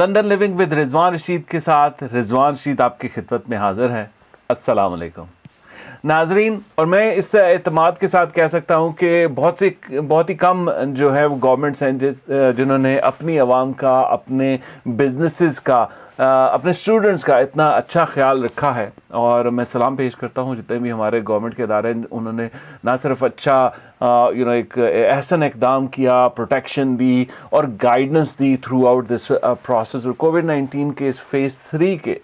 London living with Rizwan Rashid के साथ रिजवान रशीद आपकी खिदमत में हाजिर है। अस्सलाम वालेकुम नाजरीन। और मैं इस एतमाद के साथ कह सकता हूँ कि बहुत ही कम जो है वो गवर्नमेंट्स हैं जिन्होंने अपनी आवाम का, अपने बिजनेसेस का, अपने स्टूडेंट्स का इतना अच्छा ख्याल रखा है। और मैं सलाम पेश करता हूँ जितने भी हमारे गवर्नमेंट के इदारे हैं, उन्होंने ना सिर्फ अच्छा एक एहसन इकदाम किया, प्रोटेक्शन दी और guidance the through out this process. और कोविड-19 के इस फेज़ 3 के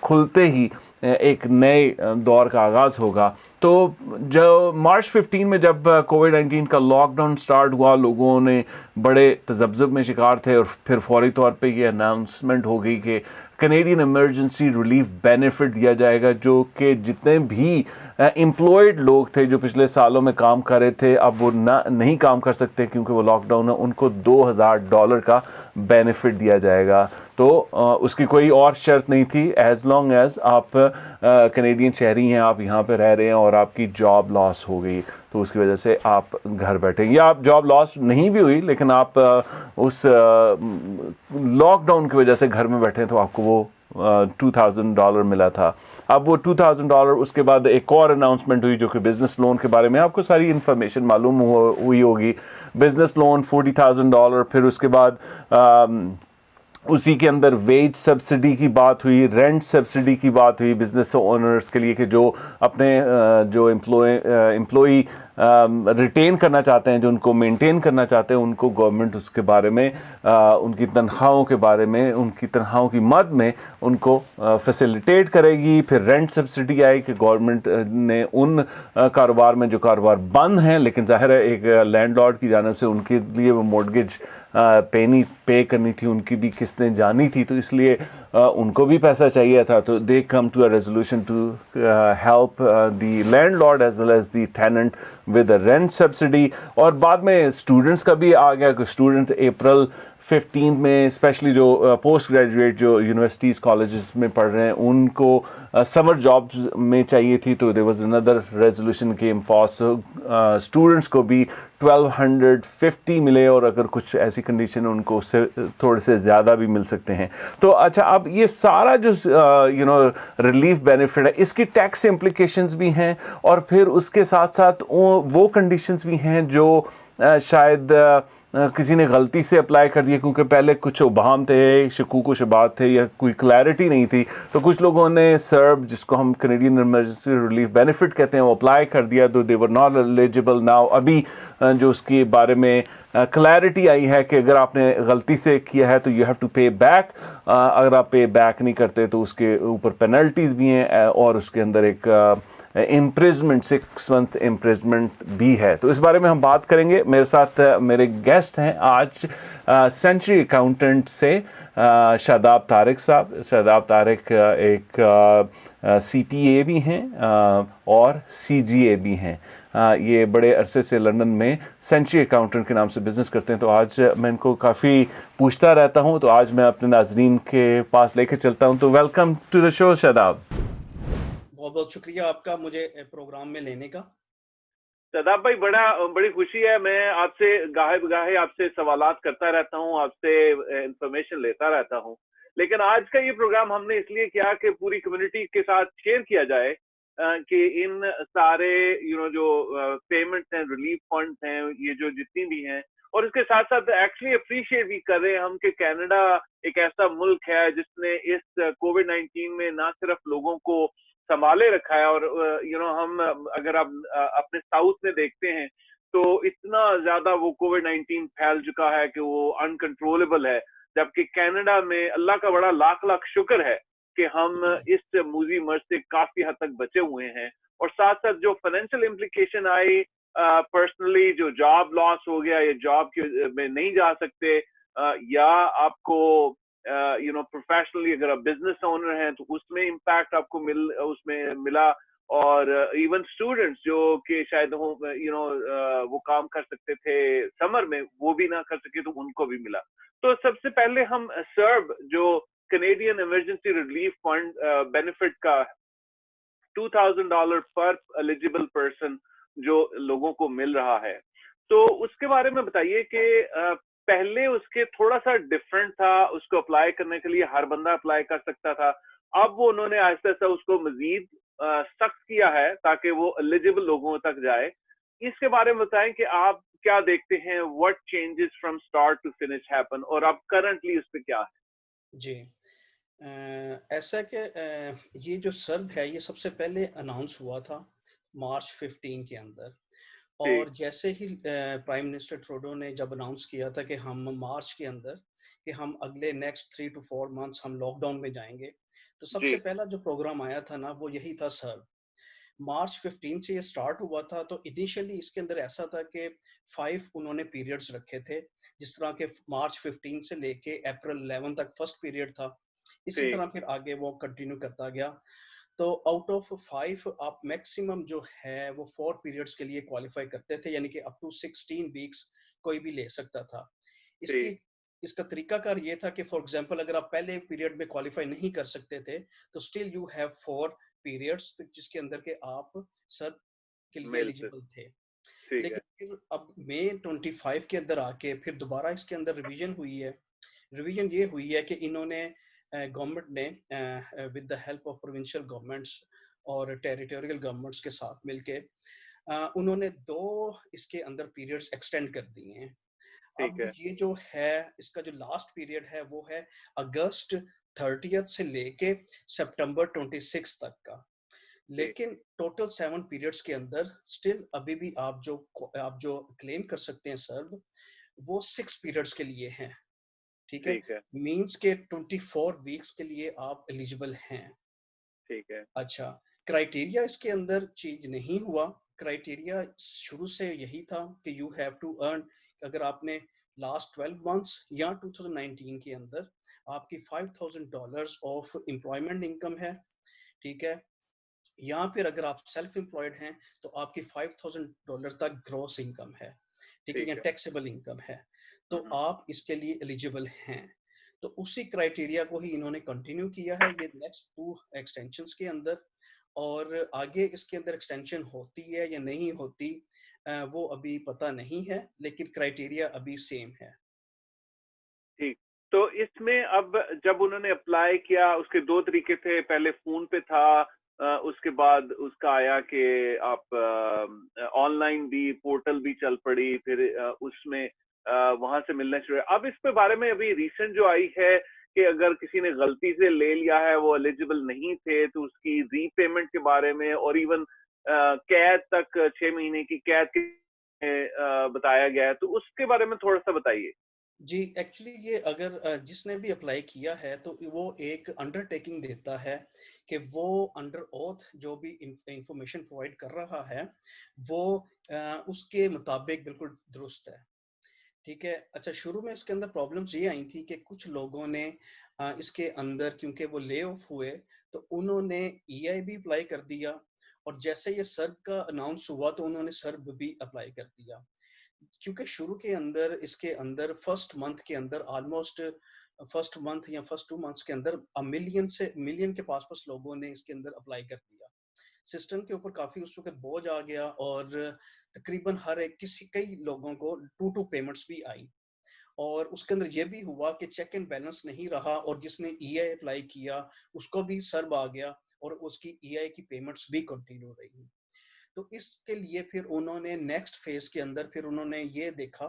खुलते ही एक नए दौर का आगाज़ होगा। तो जो मार्च 15 में जब कोविड-19 का लॉकडाउन स्टार्ट हुआ, लोगों ने बड़े तज़ब्ज़ुब में शिकार थे और फिर फौरी तौर पे ये अनाउंसमेंट हो गई कि कैनेडियन इमरजेंसी रिलीफ बेनिफिट दिया जाएगा, जो कि जितने भी एम्प्लॉयड लोग थे जो पिछले सालों में काम कर रहे थे, अब वो नहीं काम कर सकते क्योंकि वो लॉकडाउन है, उनको $2000 का बेनिफिट दिया जाएगा। तो उसकी कोई और शर्त नहीं थी, एज लॉन्ग एज आप कैनेडियन शहरी हैं, आप यहाँ पे रह रहे हैं और आपकी जॉब लॉस हो गई तो उसकी वजह से आप घर बैठेंगे, या आप जॉब लॉस नहीं भी हुई लेकिन आप उस लॉकडाउन की वजह से घर में बैठे तो आपको वो $2000 मिला था। अब वो $2000, उसके बाद एक और अनाउंसमेंट हुई जो कि बिजनेस लोन के बारे में, आपको सारी इन्फॉर्मेशन मालूम हुई होगी। बिजनेस लोन $40,000, फिर उसके बाद उसी के अंदर वेज सब्सिडी की बात हुई, रेंट सब्सिडी की बात हुई बिजनेस ओनर्स के लिए कि जो अपने जो एम्प्लॉई रिटेन करना चाहते हैं, जो उनको मेंटेन करना चाहते हैं, उनको गवर्नमेंट उसके बारे में उनकी तनख्वाहों के बारे में, उनकी तनख्वाहों की मद में उनको फैसिलिटेट करेगी। फिर रेंट सब्सिडी आई कि गवर्नमेंट ने उन कारोबार में जो कारोबार बंद हैं, लेकिन जाहिर है एक लैंडलॉर्ड की जानिब से उनके लिए वो मोर्टगेज पे करनी थी, उनकी भी किस्तें जानी थी, तो इसलिए उनको भी पैसा चाहिए था। तो they come to a resolution to help the landlord as well as the tenant with the rent subsidy. और बाद में स्टूडेंट्स का भी आ गया कि स्टूडेंट अप्रैल 15 में, स्पेशली जो पोस्ट ग्रेजुएट जो यूनिवर्सिटीज़ कॉलेजेस में पढ़ रहे हैं, उनको समर जॉब्स में चाहिए थी, तो there was another resolution came pass, students को भी 1250 मिले और अगर कुछ ऐसी कंडीशन उनको उससे थोड़े से ज़्यादा भी मिल सकते हैं। तो अच्छा, अब ये सारा जो रिलीफ बेनिफिट है, इसकी टैक्स इम्प्लीकेशंस भी हैं और फिर उसके साथ साथ वो कंडीशंस भी हैं जो शायद किसी ने गलती से अप्लाई कर दिया, क्योंकि पहले कुछ उबाम थे, शकूक व शुबात थे या कोई क्लैरिटी नहीं थी, तो कुछ लोगों ने सर्व, जिसको हम कैनेडियन इमरजेंसी रिलीफ बेनिफिट कहते हैं, वो अप्लाई कर दिया, तो दे वर नॉट एलिजिबल नाउ। अभी जो उसके बारे में क्लैरिटी आई है कि अगर आपने गलती से किया है तो यू हैव टू पे बैक, अगर आप पे बैक नहीं करते तो उसके ऊपर पेनल्टीज भी हैं और उसके अंदर एक इम्प्रिजमेंट 6 मंथ इम्प्रिजमेंट भी है। तो इस बारे में हम बात करेंगे। मेरे साथ मेरे गेस्ट हैं आज सेंचुरी अकाउंटेंट से शादाब तारिक साहब। शादाब तारिक एक CPA भी हैं और CGA भी हैं। ये बड़े अरसे से लंदन में सेंचुरी अकाउंटेंट के नाम से बिज़नेस करते हैं। तो आज मैं इनको काफ़ी पूछता रहता हूँ, तो आज मैं अपने नाजरीन के पास लेकर चलता हूँ। तो welcome to the show Shadab. बहुत बहुत शुक्रिया आपका मुझे प्रोग्राम में लेने का। शादाब भाई, बड़ी खुशी है। मैं आपसे गाहे बगाहे आपसे सवालात करता रहता हूँ, आपसे इंफॉर्मेशन लेता रहता हूँ, लेकिन आज का ये प्रोग्राम हमने इसलिए किया कि पूरी कम्युनिटी के साथ शेयर किया जाए कि इन सारे जो पेमेंट्स हैं, रिलीफ फंड्स हैं, ये जो जितनी भी हैं, और इसके साथ साथ एक्चुअली अप्रिशिएट भी कर रहे हैं हम कि कनाडा एक ऐसा मुल्क है जिसने इस कोविड-19 में ना सिर्फ लोगों को संभाले रखा है, और हम अगर आप अपने साउथ में देखते हैं तो इतना ज्यादा वो कोविड-19 फैल चुका है कि वो अनकंट्रोलेबल है, जबकि कनाडा में अल्लाह का बड़ा लाख लाख शुक्र है कि हम इस मूजी मर्ज से काफी हद तक बचे हुए हैं। और साथ साथ जो फाइनेंशियल इम्प्लीकेशन आई, पर्सनली जो जॉब लॉस हो गया, या जॉब में नहीं जा सकते, या आपको प्रोफेशनली अगर आप बिजनेस ओनर हैं तो उसमें इम्पैक्ट आपको उसमें मिला, और इवन स्टूडेंट्स जो कि शायद वो काम कर सकते थे समर में, वो भी ना कर सके तो उनको भी मिला। तो सबसे पहले हम सर्व जो Canadian emergency relief fund benefit का $2000 पर एलिजिबल पर्सन जो लोगों को मिल रहा है, तो उसके बारे में बताइए कि पहले उसके थोड़ा सा डिफरेंट था, उसको अप्लाई करने के लिए हर बंदा अप्लाई कर सकता था। अब वो उन्होंने आहिस्ता आहिस्ता उसको मजीद सख्त किया है ताकि वो एलिजिबल लोगों तक जाए। इसके बारे में बताएं कि आप क्या देखते हैं, what changes from start to finish happen, और अब करंटली उस पे क्या है? जी। ऐसा कि ये जो सर्व है ये सबसे पहले अनाउंस हुआ था मार्च 15 के अंदर। ठीक। और जैसे ही प्राइम मिनिस्टर ट्रूडो ने जब अनाउंस किया था कि हम मार्च के अंदर कि हम अगले नेक्स्ट 3 to 4 मंथ्स हम लॉकडाउन में जाएंगे, तो जी। सबसे पहला जो प्रोग्राम आया था ना वो यही था सर्व। मार्च 15 से ये स्टार्ट हुआ था। तो इनिशियली इसके अंदर ऐसा था कि 5 उन्होंने पीरियड्स रखे थे, जिस तरह के मार्च 15 से लेके अप्रैल 11 तक फर्स्ट पीरियड था। इसी ठीक। तरह फिर आगे वो कंटिन्यू करता गया। तो आउट ऑफ 5 आप मैक्सिमम जो है वो 4 पीरियड्स के लिए क्वालिफाई करते थे, यानी कि अप टू 16 वीक्स कोई भी ले सकता था। इसकी ठीक। इसका तरीकाकार ये था कि फॉर एग्जांपल अगर आप पहले पीरियड में क्वालिफाई नहीं कर सकते थे तो स्टिल यू हैव 4 पीरियड्स जिसके अंदर के आप सर के लिए मेल से। एलिजिबल थे। ठीक है। लेकिन फिर अब मई 25 के अंदर आके फिर दोबारा इसके अंदर रिवीजन हुई है। रिवीजन ये हुई है कि इन्होंने गवर्नमेंट ने with the help of provincial governments और टेरिटोरियल गवर्नमेंट्स के साथ मिलके उन्होंने 2 इसके अंदर पीरियड्स एक्सटेंड कर दिए हैं। ठीक अब है। ये जो है इसका जो लास्ट पीरियड है वो है अगस्त 30 से लेके सितंबर 26 तक का। ठीक। लेकिन टोटल 7 पीरियड्स के अंदर स्टिल अभी भी आप जो क्लेम कर सकते हैं सर, वो 6 पीरियड्स के लिए हैं। ठीक है। ठीक है। मींस के 24 वीक्स के लिए आप एलिजिबल हैं। ठीक है। अच्छा, क्राइटेरिया इसके अंदर चेंज नहीं हुआ। क्राइटेरिया शुरू से यही था कि यू हैव टू अर्न, अगर आपने लास्ट 12 मंथ्स या 2019 के अंदर आपकी $5,000 ऑफ एम्प्लॉयमेंट इनकम है, ठीक है, या फिर अगर आप सेल्फ एम्प्लॉयड हैं तो आपकी $5,000 तक ग्रॉस इनकम है, ठीक है, या ठीक है। टैक्सेबल इनकम है, तो हम्म। आप इसके लिए एलिजिबल हैं। तो उसी क्राइटेरिया को ही इन्होंने कंटिन्यू किया है ये नेक्स्ट 2 एक्सटेंशंस के अंदर। और आगे इसके अंदर एक्सटेंशन होती है या नहीं होती वो अभी पता नहीं है, लेकिन क्राइटेरिया अभी सेम है। ठीक। तो इसमें अब जब उन्होंने अप्लाई किया, उसके दो तरीके थे, पहले फोन पे था, उसके बाद उसका आया कि आप ऑनलाइन भी पोर्टल भी चल पड़ी, फिर उसमें वहां से मिलना शुरू हुआ। अब इस पे बारे में अभी रिसेंट जो आई है कि अगर किसी ने गलती से ले लिया है, वो एलिजिबल नहीं थे, तो उसकी रीपेमेंट के बारे में और इवन कैद तक 6 महीने की कैद के बताया गया है, तो उसके बारे में थोड़ा सा बताइए। जी, एक्चुअली ये अगर जिसने भी अप्लाई किया है तो वो एक अंडरटेकिंग देता है कि वो अंडर ओथ जो भी इंफॉर्मेशन प्रोवाइड कर रहा है वो उसके मुताबिक बिल्कुल दुरुस्त है। ठीक है। अच्छा, शुरू में इसके अंदर प्रॉब्लम्स ये आई थी कि कुछ लोगों ने इसके अंदर क्योंकि वो ले ऑफ हुए तो उन्होंने ईआईबी अप्लाई कर दिया, और जैसे ये सर्व का अनाउंस हुआ तो उन्होंने सर्व भी अप्लाई कर दिया। क्योंकि शुरू के अंदर इसके अंदर फर्स्ट मंथ के अंदर ऑलमोस्ट फर्स्ट मंथ या फर्स्ट 2 मंथ्स के अंदर मिलियन के पास पास लोगों ने इसके अंदर अप्लाई कर दिया। सिस्टम के ऊपर काफी उस वक्त बोझ आ गया और तकरीबन हर एक किसी कई लोगों को 2 पेमेंट्स भी आई। और उसके अंदर ये भी हुआ कि चेक एंड बैलेंस नहीं रहा, और जिसने ईआई अप्लाई किया उसको भी सर्व आ गया और उसकी ईआई की पेमेंट्स भी कंटिन्यू रही। तो इसके लिए फिर उन्होंने नेक्स्ट फेज के अंदर फिर उन्होंने ये देखा,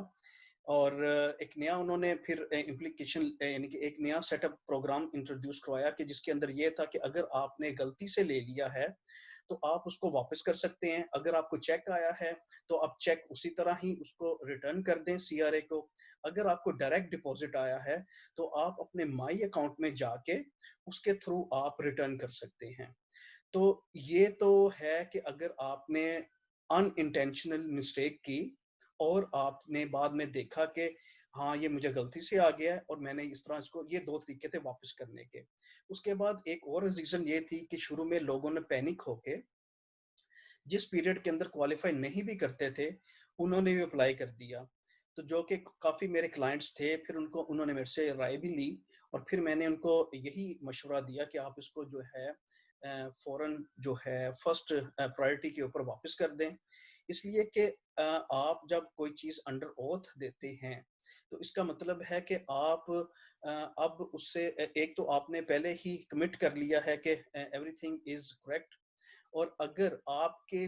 और एक नया उन्होंने फिर इम्प्लीकेशन यानी कि एक नया सेटअप प्रोग्राम इंट्रोड्यूस करवाया कि जिसके अंदर ये था कि अगर आपने गलती से ले लिया है तो आप उसको वापस कर सकते हैं। अगर आपको चेक आया है तो आप चेक उसी तरह ही उसको रिटर्न कर दें सीआरए को। अगर आपको डायरेक्ट डिपॉजिट आया है तो आप अपने माई अकाउंट में जाके उसके थ्रू आप रिटर्न कर सकते हैं। तो ये तो है कि अगर आपने अनइंटेंशनल मिस्टेक की और आपने बाद में देखा कि हाँ ये मुझे गलती से आ गया है और मैंने इस तरह इसको, ये 2 तरीके थे वापस करने के। उसके बाद एक और रीजन ये थी कि शुरू में लोगों ने पैनिक होके जिस पीरियड के अंदर क्वालिफाई नहीं भी करते थे उन्होंने भी अप्लाई कर दिया। तो जो कि काफी मेरे क्लाइंट्स थे, फिर उन्होंने मेरे से राय भी ली और फिर मैंने उनको यही मशवरा दिया कि आप इसको जो है फौरन जो है फर्स्ट प्रायोरिटी के ऊपर वापस कर दें। इसलिए कि आप जब कोई चीज अंडर ओथ देते हैं तो इसका मतलब है कि आप अब उससे एक तो आपने पहले ही कमिट कर लिया है कि एवरीथिंग इज करेक्ट, और अगर आपके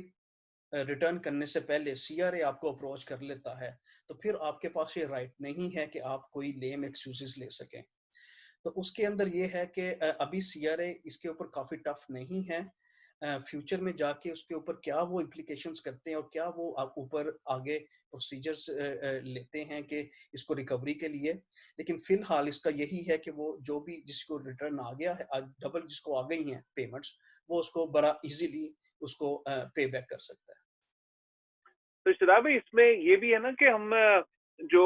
रिटर्न करने से पहले सीआरए आपको अप्रोच कर लेता है, तो फिर आपके पास ये राइट नहीं है कि आप कोई लेम एक्सक्यूजेस ले सकें। तो उसके अंदर ये है कि अभी सीआरए इसके ऊपर काफी टफ नहीं है। फ्यूचर में जाके उसके ऊपर क्या वो इम्प्लीकेशंस करते हैं और क्या वो आप ऊपर आगे प्रोसीजर्स लेते हैं कि इसको रिकवरी के लिए। लेकिन फिलहाल इसका यही है कि वो जो भी जिसको रिटर्न आ गया है, डबल जिसको आ गई हैं पेमेंट्स, वो उसको बड़ा इजीली उसको पे बैक कर सकता है। तो शादाब भाई, इसमें ये भी है ना कि हम जो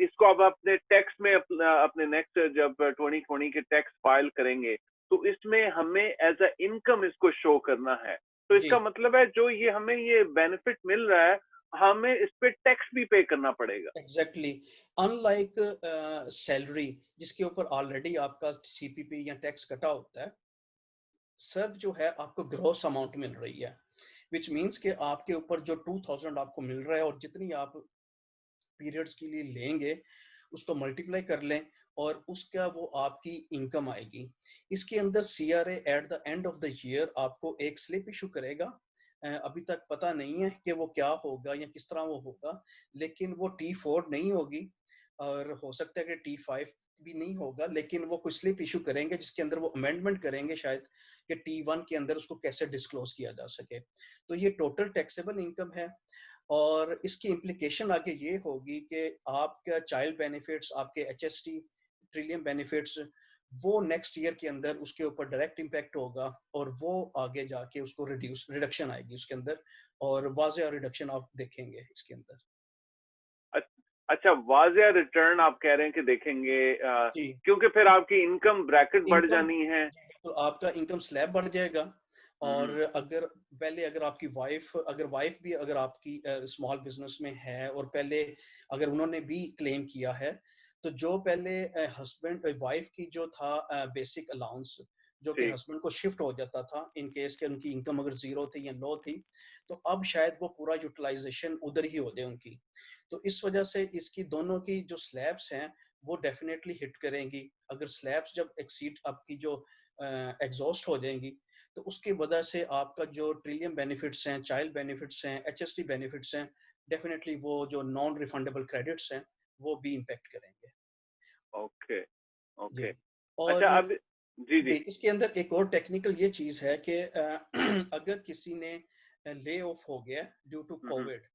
इसको अब अपने टैक्स में अपने नेक्स्ट जब 2020 के टैक्स फाइल करेंगे, तो इसमें हमें एज अ इनकम इसको शो करना है। तो जी, इसका मतलब है जो ये हमें ये बेनिफिट मिल रहा है, हमें इस पे टैक्स भी पे करना पड़ेगा। एग्जैक्टली। अनलाइक सैलरी जिसके ऊपर ऑलरेडी आपका सीपीपी या टैक्स कटा होता है, सब जो है आपको ग्रॉस अमाउंट मिल रही है, विच मीन्स कि आपके ऊपर जो 2000 आपको मिल रहा है और जितनी आप पीरियड्स के लिए लेंगे उसको मल्टीप्लाई कर लें और उसका वो आपकी इनकम आएगी। इसके अंदर CRA eight the end of the year आपको एक स्लिप इशू करेगा। अभी तक पता नहीं है कि वो क्या होगा या किस तरह वो होगा, लेकिन वो T4 नहीं होगी और हो सकता है कि T5 भी नहीं होगा, लेकिन वो कुछ स्लिप इशू करेंगे जिसके अंदर वो अमेंडमेंट करेंगे शायद कि T1 के अंदर उसको कैसे डिस्क्लोज किया जा सके। तो ये टोटल टैक्सेबल इनकम है और इसकी इम्प्लीकेशन आगे ये होगी कि आपका चाइल्ड बेनिफिट्स, आपके एचएसटी ट्रिलियम बेनिफिट्स, वो नेक्स्ट ईयर के अंदर उसके ऊपर डायरेक्ट इम्पैक्ट होगा और वो आगे जाके उसको रिडक्शन आएगी उसके अंदर, और वाज़ेह रिडक्शन आप देखेंगे इसके अंदर। अच्छा, वाज़ेह रिटर्न आप कह रहे हैं कि देखेंगे, जी, क्योंकि फिर आपकी इनकम ब्रैकेट बढ़ इनकम, जानी है। तो आपका इनकम स्लैब बढ़ जाएगा। और हम्म। अगर पहले अगर आपकी वाइफ भी अगर आपकी स्मॉल बिजनेस में है और पहले अगर उन्होंने भी क्लेम किया है, तो जो पहले हस्बैंड वाइफ की जो था बेसिक अलाउंस जो कि ठीक। हस्बैंड को शिफ्ट हो जाता था इन केस के उनकी इनकम अगर जीरो थी या लो थी, तो अब शायद वो पूरा यूटिलाइजेशन उधर ही हो जाए उनकी। तो इस वजह से इसकी दोनों की जो स्लैब्स हैं वो डेफिनेटली हिट करेंगी। अगर स्लैब्स जब एक्सीड आपकी जो एग्जॉस्ट हो जाएंगी, तो उसकी वजह से आपका जो ट्रिलियम बेनिफिट्स हैं, चाइल्ड बेनिफिट्स हैं, एचएसटी बेनिफिट्स हैं, डेफिनेटली वो जो नॉन रिफंडेबल क्रेडिट्स हैं वो भी इम्पेक्ट करेंगे। ओके। जी। ओके। और अच्छा, अब जी, जी, जी। इसके अंदर एक और टेक्निकल ये चीज है कि अगर किसी ने ले ऑफ हो गया due to hmm, hmm. Covid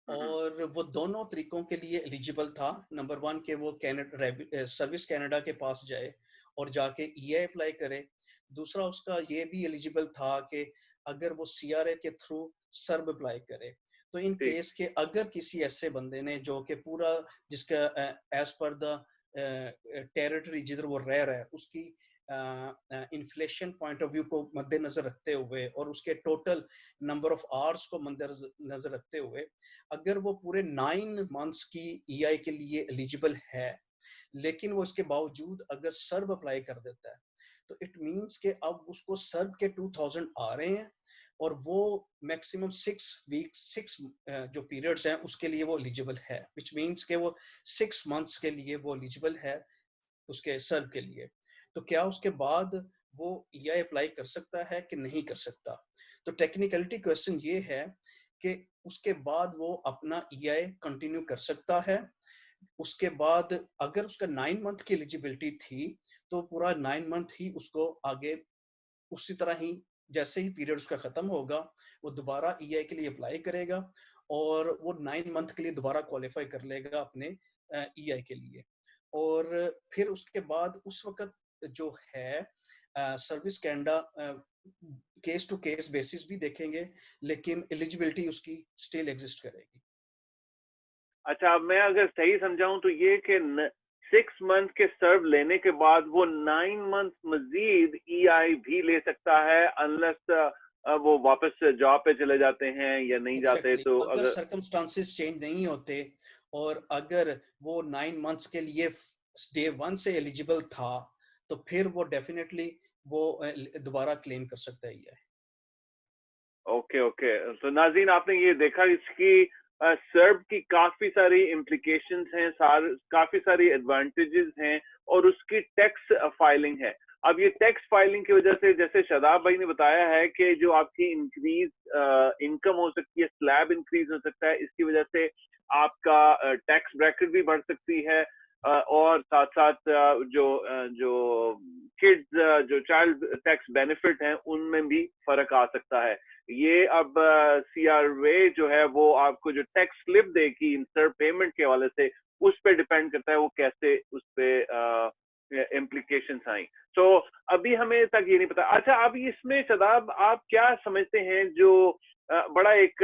hmm, hmm. और वो दोनों तरीकों के लिए एलिजिबल था, नंबर वन के वो सर्विस कनाडा के पास जाए और जाके ईआई अप्लाई करे। दूसरा उसका ये भी एलिजिबल था कि अगर वो सीआरए के थ्रू सर्ब अप्लाई करे। तो इन ठीक। केस के अगर किसी ऐसे बंदे ने जो कि पूरा जिसका एज पर द टेरिटरी जिधर वो रह रहा है उसकी इन्फ्लेशन पॉइंट ऑफ व्यू को मद्देनजर रखते हुए और उसके टोटल नंबर ऑफ आवर्स को मद्देनजर रखते हुए अगर वो पूरे 9 मंथ्स की ईआई के लिए एलिजिबल है, लेकिन वो इसके बावजूद अगर सर्ब अप्लाई कर देता है, तो इट मींस कि अब उसको सर्ब के 2000 आ रहे हैं और वो मैक्सिमम 6 वीक्स 6 जो पीरियड्स हैं उसके लिए वो एलिजिबल है, विच मींस कि वो 6 मंथ्स के लिए वो एलिजिबल है उसके सर्व के लिए। तो क्या उसके बाद वो ईआई अप्लाई कर सकता है कि नहीं कर सकता? तो टेक्निकलिटी क्वेश्चन ये है कि उसके बाद वो अपना ईआई कंटिन्यू कर सकता है। उसके बाद अगर उसका 9 मंथ की एलिजिबिलिटी थी, तो पूरा 9 मंथ ही उसको आगे उसी तरह ही जैसे ही पीरियड उसका खत्म होगा, वो दोबारा ईआई के लिए अप्लाई करेगा और वो 9 मंथ के लिए दोबारा क्वालिफाई कर लेगा अपने ईआई के लिए। और फिर उसके बाद उस वक्त जो है service Canada case to case basis भी देखेंगे, लेकिन एलिजिबिलिटी उसकी स्टिल एग्जिस्ट करेगी। अच्छा, अब मैं अगर सही समझाऊँ तो ये कि न 6 मंथ के सर्व लेने के बाद वो 9 मंथ मज़ीद ईआई भी ले सकता है, अनलेस वो वापस जॉब पे चले जाते हैं या नहीं जाते, एग्जैक्टली, तो अगर अगर सर्कमस्टांसिस चेंज नहीं होते और अगर वो 9 मंथ्स के लिए डे वन से एलिजिबल था, तो फिर वो डेफिनेटली वो दोबारा क्लेम कर सकता है ये। Okay, okay. तो नाज़रीन, आपने ये देखा इसकी सर्व की काफी सारी इम्प्लीकेशंस हैं, काफी सारी एडवांटेजेस हैं, और उसकी टैक्स फाइलिंग है। अब ये टैक्स फाइलिंग की वजह से, जैसे शादाब भाई ने बताया है कि जो आपकी इंक्रीज इनकम हो सकती है, स्लैब इंक्रीज हो सकता है, इसकी वजह से आपका टैक्स ब्रैकेट भी बढ़ सकती है, और साथ साथ जो किड्स, जो चाइल्ड टैक्स बेनिफिट हैं, उनमें भी फर्क आ सकता है। ये अब सीआरवे जो है वो आपको जो टैक्स स्लिप देगी इंसर्ट पेमेंट के हवाले से, उस पर डिपेंड करता है वो कैसे उस पे इम्प्लीकेशंस आई। तो अभी हमें तक ये नहीं पता। अच्छा, अब इसमें शदाब आप क्या समझते हैं, जो बड़ा एक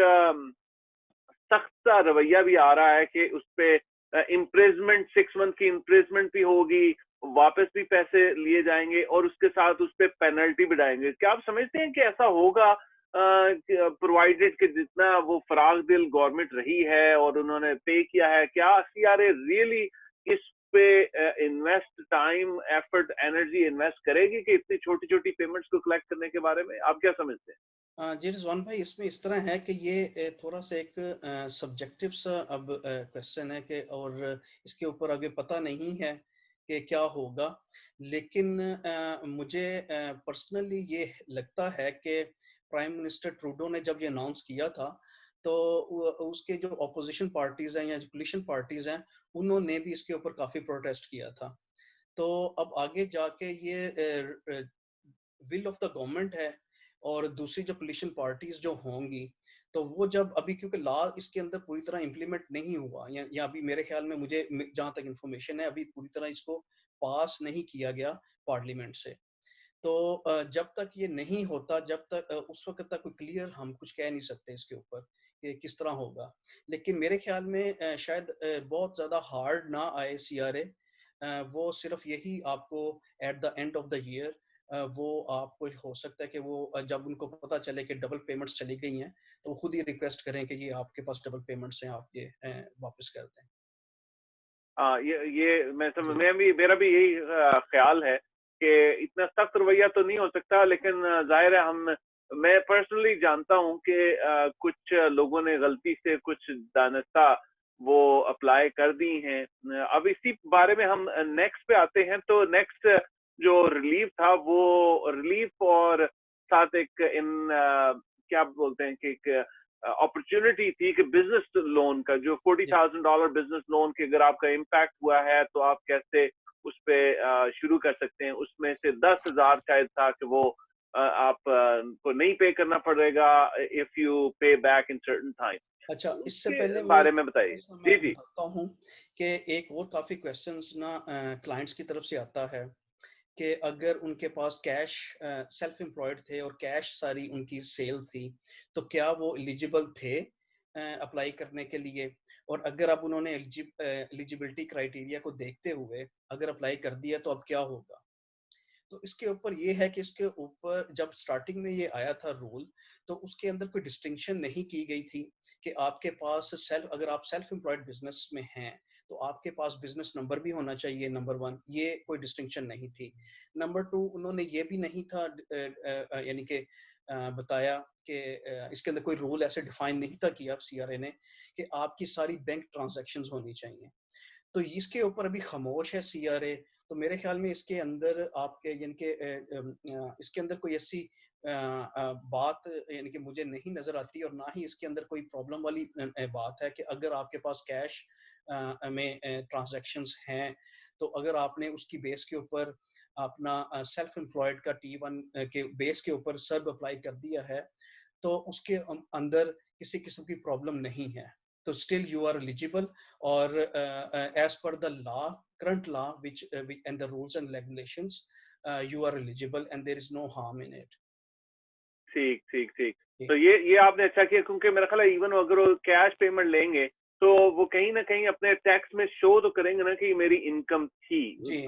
सख्त सा रवैया भी आ रहा है कि उस पे इम्प्रेजमेंट, 6 मंथ की इम्प्रेजमेंट भी होगी, वापस भी पैसे लिए जाएंगे, और उसके साथ उस पे पेनल्टी भी डालेंगे। क्या आप समझते हैं कि ऐसा होगा, प्रोवाइडेड कि जितना वो फराग दिल गवर्नमेंट रही है और उन्होंने पे किया है, क्या सीआरए रियली इस पे invest time, effort, energy invest करेगी कि इतनी छोटी छोटी पेमेंट्स को कलेक्ट करने के बारे में? आप क्या समझते हैं? जी रिजवान भाई, इसमें इस तरह है कि ये थोड़ा सा एक सब्जेक्टिव सा अब क्वेश्चन है कि, और इसके ऊपर अभी पता नहीं है कि क्या होगा। लेकिन मुझे पर्सनली ये लगता है कि प्राइम मिनिस्टर ट्रूडो ने जब ये अनाउंस किया था, तो उसके जो अपोजिशन पार्टीज हैं या जो कोलिशन पार्टीज हैं, उन्होंने भी इसके ऊपर काफी प्रोटेस्ट किया था। तो अब आगे जाके ये विल ऑफ द गवर्नमेंट है, और दूसरी जो कोलिशन पार्टीज जो होंगी, तो वो जब अभी, क्योंकि लॉ इसके अंदर पूरी तरह इम्प्लीमेंट नहीं हुआ, या अभी मेरे ख्याल में, मुझे जहां तक इन्फॉर्मेशन है, अभी पूरी तरह इसको पास नहीं किया गया पार्लियामेंट से। तो जब तक ये नहीं होता, जब तक उस वक्त तक कोई क्लियर हम कुछ कह नहीं सकते इसके ऊपर कि किस तरह होगा। लेकिन मेरे ख्याल में शायद बहुत ज्यादा हार्ड ना आए सीआरए। वो सिर्फ यही आपको eight the end of the year, वो आपको हो सकता है कि वो जब उनको पता चले कि डबल पेमेंट्स चली गई हैं, तो वो खुद ही रिक्वेस्ट करें कि ये आपके पास डबल पेमेंट्स हैं, आप ये वापस कर दें। हाँ, ये जी मैं भी, मेरा भी यही ख्याल है कि इतना सख्त रवैया तो नहीं हो सकता, लेकिन जाहिर है मैं पर्सनली जानता हूँ कि कुछ लोगों ने गलती से, कुछ दानिस्ता वो अप्लाई कर दी हैं। अब इसी बारे में हम नेक्स्ट पे आते हैं। तो नेक्स्ट जो रिलीफ था, वो रिलीफ और साथ एक क्या बोलते हैं कि एक अपॉर्चुनिटी थी कि बिजनेस लोन का, जो जी $40,000 बिजनेस लोन की अगर आपका इम्पैक्ट हुआ है तो आप कैसे उस पे शुरू कर सकते हैं। उसमें से 10,000 शायद था कि वो आप को नहीं पे करना पड़ेगा इफ यू पे बैक इन सर्टेन टाइम। अच्छा, तो इससे उसके पहले मैं बारे में थोड़ा बताइए। सा जी मैं जी। बताता हूँ कि एक और काफी क्वेश्चंस ना क्लाइंट्स की तरफ से आता है कि अगर उनके पास कैश, सेल्फ एम्प्लॉयड थे और कैश सारी उनकी सेल थी, तो क्या वो एलिजिबल थे अप्लाई करने के लिए? और अगर अब उन्होंने एलिजिबिलिटी क्राइटेरिया को देखते हुए अगर अप्लाई कर दिया, तो अब क्या होगा? तो इसके ऊपर ये है कि इसके ऊपर जब स्टार्टिंग में ये आया था रूल, तो उसके अंदर कोई डिस्टिंक्शन नहीं की गई थी कि आपके पास अगर आप सेल्फ एम्प्लॉयड बिजनेस में हैं, तो आपके पास बिजनेस नंबर भी होना चाहिए, नंबर वन, ये कोई डिस्टिंक्शन नहीं थी। नंबर टू, उन्होंने ये भी नहीं था यानी कि बताया कि इसके अंदर कोई रूल ऐसे डिफाइन नहीं था किया सीआरए ने कि आपकी सारी बैंक ट्रांजैक्शंस होनी चाहिए। तो इसके ऊपर अभी खामोश है सीआरए। तो मेरे ख्याल में इसके अंदर आपके यानी कि इसके अंदर कोई ऐसी बात यानी कि मुझे नहीं नजर आती, और ना ही इसके अंदर कोई प्रॉब्लम वाली बात है कि अगर आपके पास कैश में ट्रांजैक्शंस हैं, तो अगर आपने उसकी बेस के ऊपर अपना सेल्फ एम्प्लॉयड का T1 के बेस के ऊपर सर्व अप्लाई कर दिया है, तो उसके अंदर किसी किस्म की प्रॉब्लम नहीं है। तो स्टिल यू आर एलिजिबल, और as per the law, current law, which and the rules and regulations, you are eligible and there is no harm in it. ठीक ठीक ठीक। जी तो ये आपने अच्छा किया, क्योंकि मेरा ख्याल है इवन अगर वो कैश पेमेंट लेंगे तो वो कहीं ना कहीं अपने टैक्स में शो तो करेंगे ना कि मेरी इनकम थी। जी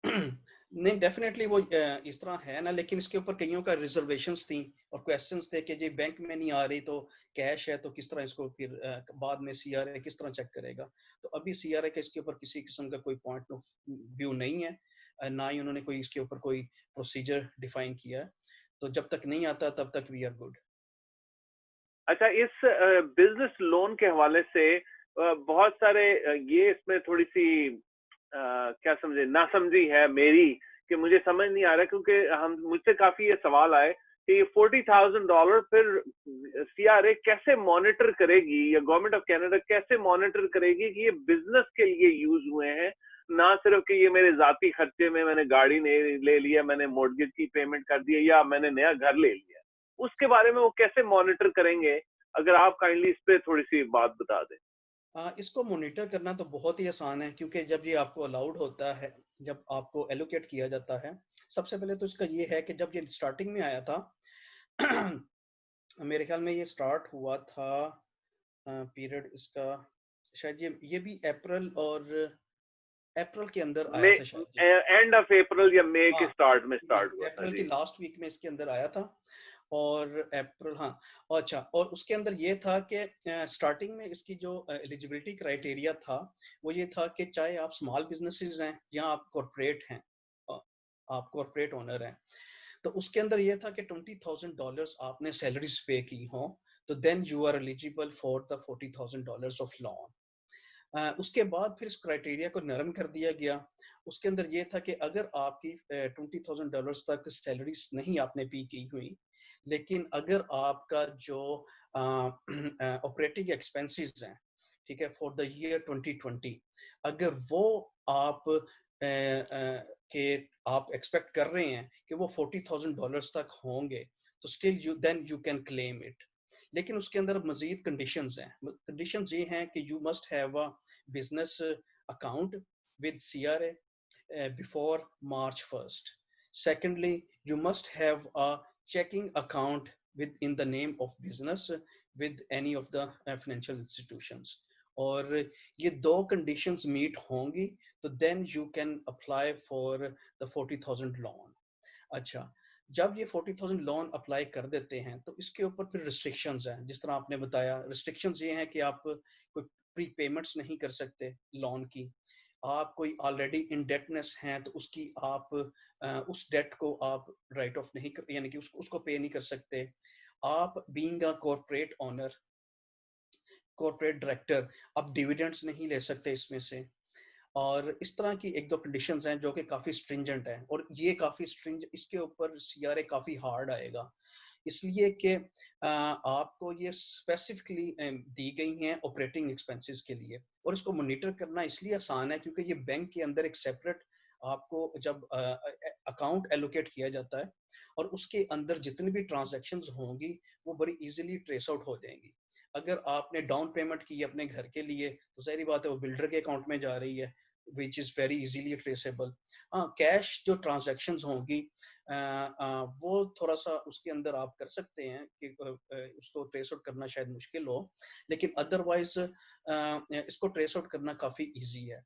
नहीं, डेफिनेटली वो इस तरह है ना, लेकिन इसके ऊपर कईयों का रिजर्वेशंस थी और क्वेश्चंस थे कि जी बैंक में नहीं आ रही, तो कैश है तो किस तरह इसको फिर बाद में सीआरए किस तरह चेक करेगा? तो अभी सीआरए के इसके ऊपर किसी किस्म का कोई पॉइंट ऑफ व्यू नहीं है, ना ही उन्होंने कोई इसके ऊपर कोई प्रोसीजर डिफाइन किया है। तो जब तक नहीं आता तब तक वी आर गुड। अच्छा, इस बिजनेस लोन के हवाले से बहुत सारे ये इसमें थोड़ी सी क्या समझे नासमझी है मेरी, कि मुझे समझ नहीं आ रहा, क्योंकि हम मुझसे काफी ये सवाल आए कि ये $40,000 फिर सीआरए कैसे मॉनिटर करेगी, या गवर्नमेंट ऑफ कनाडा कैसे मॉनिटर करेगी कि ये बिजनेस के लिए यूज हुए हैं, ना सिर्फ कि ये मेरे जाती खर्चे में मैंने गाड़ी ले लिया, मैंने मॉर्गेज की पेमेंट कर दी, या मैंने नया घर ले लिया, उसके बारे में वो कैसे मॉनिटर करेंगे? अगर आप काइंडली इस पे थोड़ी सी बात बता दें। इसको मॉनिटर करना तो बहुत ही आसान है, क्योंकि जब ये आपको अलाउड होता है, जब आपको एलोकेट किया जाता है, सबसे पहले तो इसका ये है कि जब ये स्टार्टिंग में आया था मेरे ख्याल में ये स्टार्ट हुआ था पीरियड इसका, शायद ये भी अप्रैल के अंदर आया मई, था शायद ये। एंड ऑफ अप्रैल या मई के हाँ, स्टार्ट में हाँ, स्टार्ट हुआ था अप्रैल की जी। लास्ट वीक में इसके अंदर आया था। और अप्रैल, हाँ। और अच्छा, और उसके अंदर ये था कि स्टार्टिंग में इसकी जो एलिजिबिलिटी क्राइटेरिया था, वो ये था कि चाहे आप स्मॉल बिजनेसेस हैं या आप कॉरपोरेट हैं, अ, आप कॉरपोरेट ओनर हैं, तो उसके अंदर ये था कि $20,000 आपने सैलरीज पे की हो, तो then you are eligible for the $40,000 of loan. उसके बाद फिर इस क्राइटेरिया को नरम कर दिया गया। उसके अंदर ये था कि अगर आपकी $20,000 तक सैलरीज नहीं आपने पे की हुई, लेकिन अगर आपका जो ऑपरेटिंग एक्सपेंसेस हैं, ठीक है, फॉर द ईयर 2020, अगर वो आप के आप एक्सपेक्ट कर रहे हैं कि वो $40,000 तक होंगे, तो still you then you can claim it. लेकिन उसके अंदर मजीद कंडीशंस हैं। कंडीशंस ये हैं कि you must have a business account with CRA before March 1st. Secondly, you must have a checking account in the name of business with any of the financial institutions. और ये दो conditions meet होंगी, तो then you can apply for the 40,000 loan. अच्छा, जब ये 40,000 loan apply कर देते हैं, तो इसके ऊपर फिर रिस्ट्रिक्शंस हैं। जिस तरह आपने बताया, रिस्ट्रिक्शंस ये हैं कि आप कोई प्री पेमेंट्स नहीं कर सकते लोन की, आप कोई ऑलरेडी इंडेटनेस हैं तो उसकी आप उस डेट को आप राइट ऑफ नहीं कर, यानी कि उसको पे नहीं कर सकते। आप being a corporate owner, corporate director, आप डिविडेंड्स नहीं ले सकते इसमें से। और इस तरह की एक दो कंडीशंस हैं जो कि काफी स्ट्रिंजेंट हैं, और ये काफी स्ट्रिंज, इसके ऊपर सीआरए काफी हार्ड आएगा, इसलिए कि आपको ये स्पेसिफिकली दी गई हैं ऑपरेटिंग एक्सपेंसेस के लिए। और इसको मॉनिटर करना इसलिए आसान है क्योंकि ये बैंक के अंदर एक सेपरेट आपको जब अकाउंट एलोकेट किया जाता है, और उसके अंदर जितनी भी ट्रांजैक्शंस होंगी वो बड़ी इजीली ट्रेस आउट हो जाएंगी। अगर आपने डाउन पेमेंट की अपने घर के लिए, तो सारी बात है वो बिल्डर के अकाउंट में जा रही है, which is very easily traceable. हाँ, कैश जो ट्रांजैक्शंस होंगी वो थोड़ा सा उसके अंदर आप कर सकते हैं कि उसको ट्रेस आउट करना शायद मुश्किल हो, लेकिन अदरवाइज इसको ट्रेस आउट करना काफ़ी इजी है।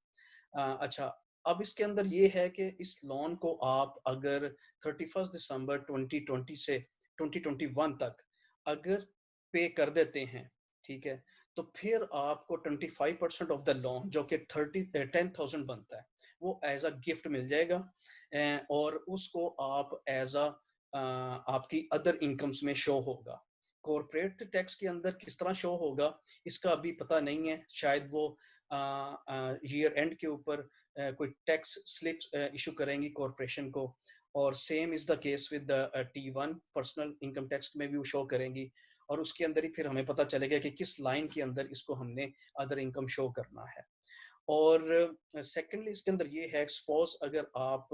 अच्छा, अब इसके अंदर ये है कि इस लोन को आप अगर 31 दिसंबर 2020 से 2021 तक अगर पे कर देते हैं, ठीक है, तो फिर आपको 25% ऑफ द लोन, जो कि 10,000 बनता है, वो एज अ गिफ्ट मिल जाएगा। और उसको आप एज अ आपकी अदर इनकम्स में शो होगा। कॉर्पोरेट टैक्स के अंदर किस तरह शो होगा इसका अभी पता नहीं है, शायद वो ईयर एंड के ऊपर कोई टैक्स स्लिप इशू करेंगी कॉर्पोरेशन को, और same is the case with the T1 personal income tax में भी वो शो करेंगी, और उसके अंदर ही फिर हमें पता चलेगा कि किस लाइन के अंदर इसको हमने अदर इनकम शो करना है। और सेकेंडली इसके अंदर ये है, सपोज अगर आप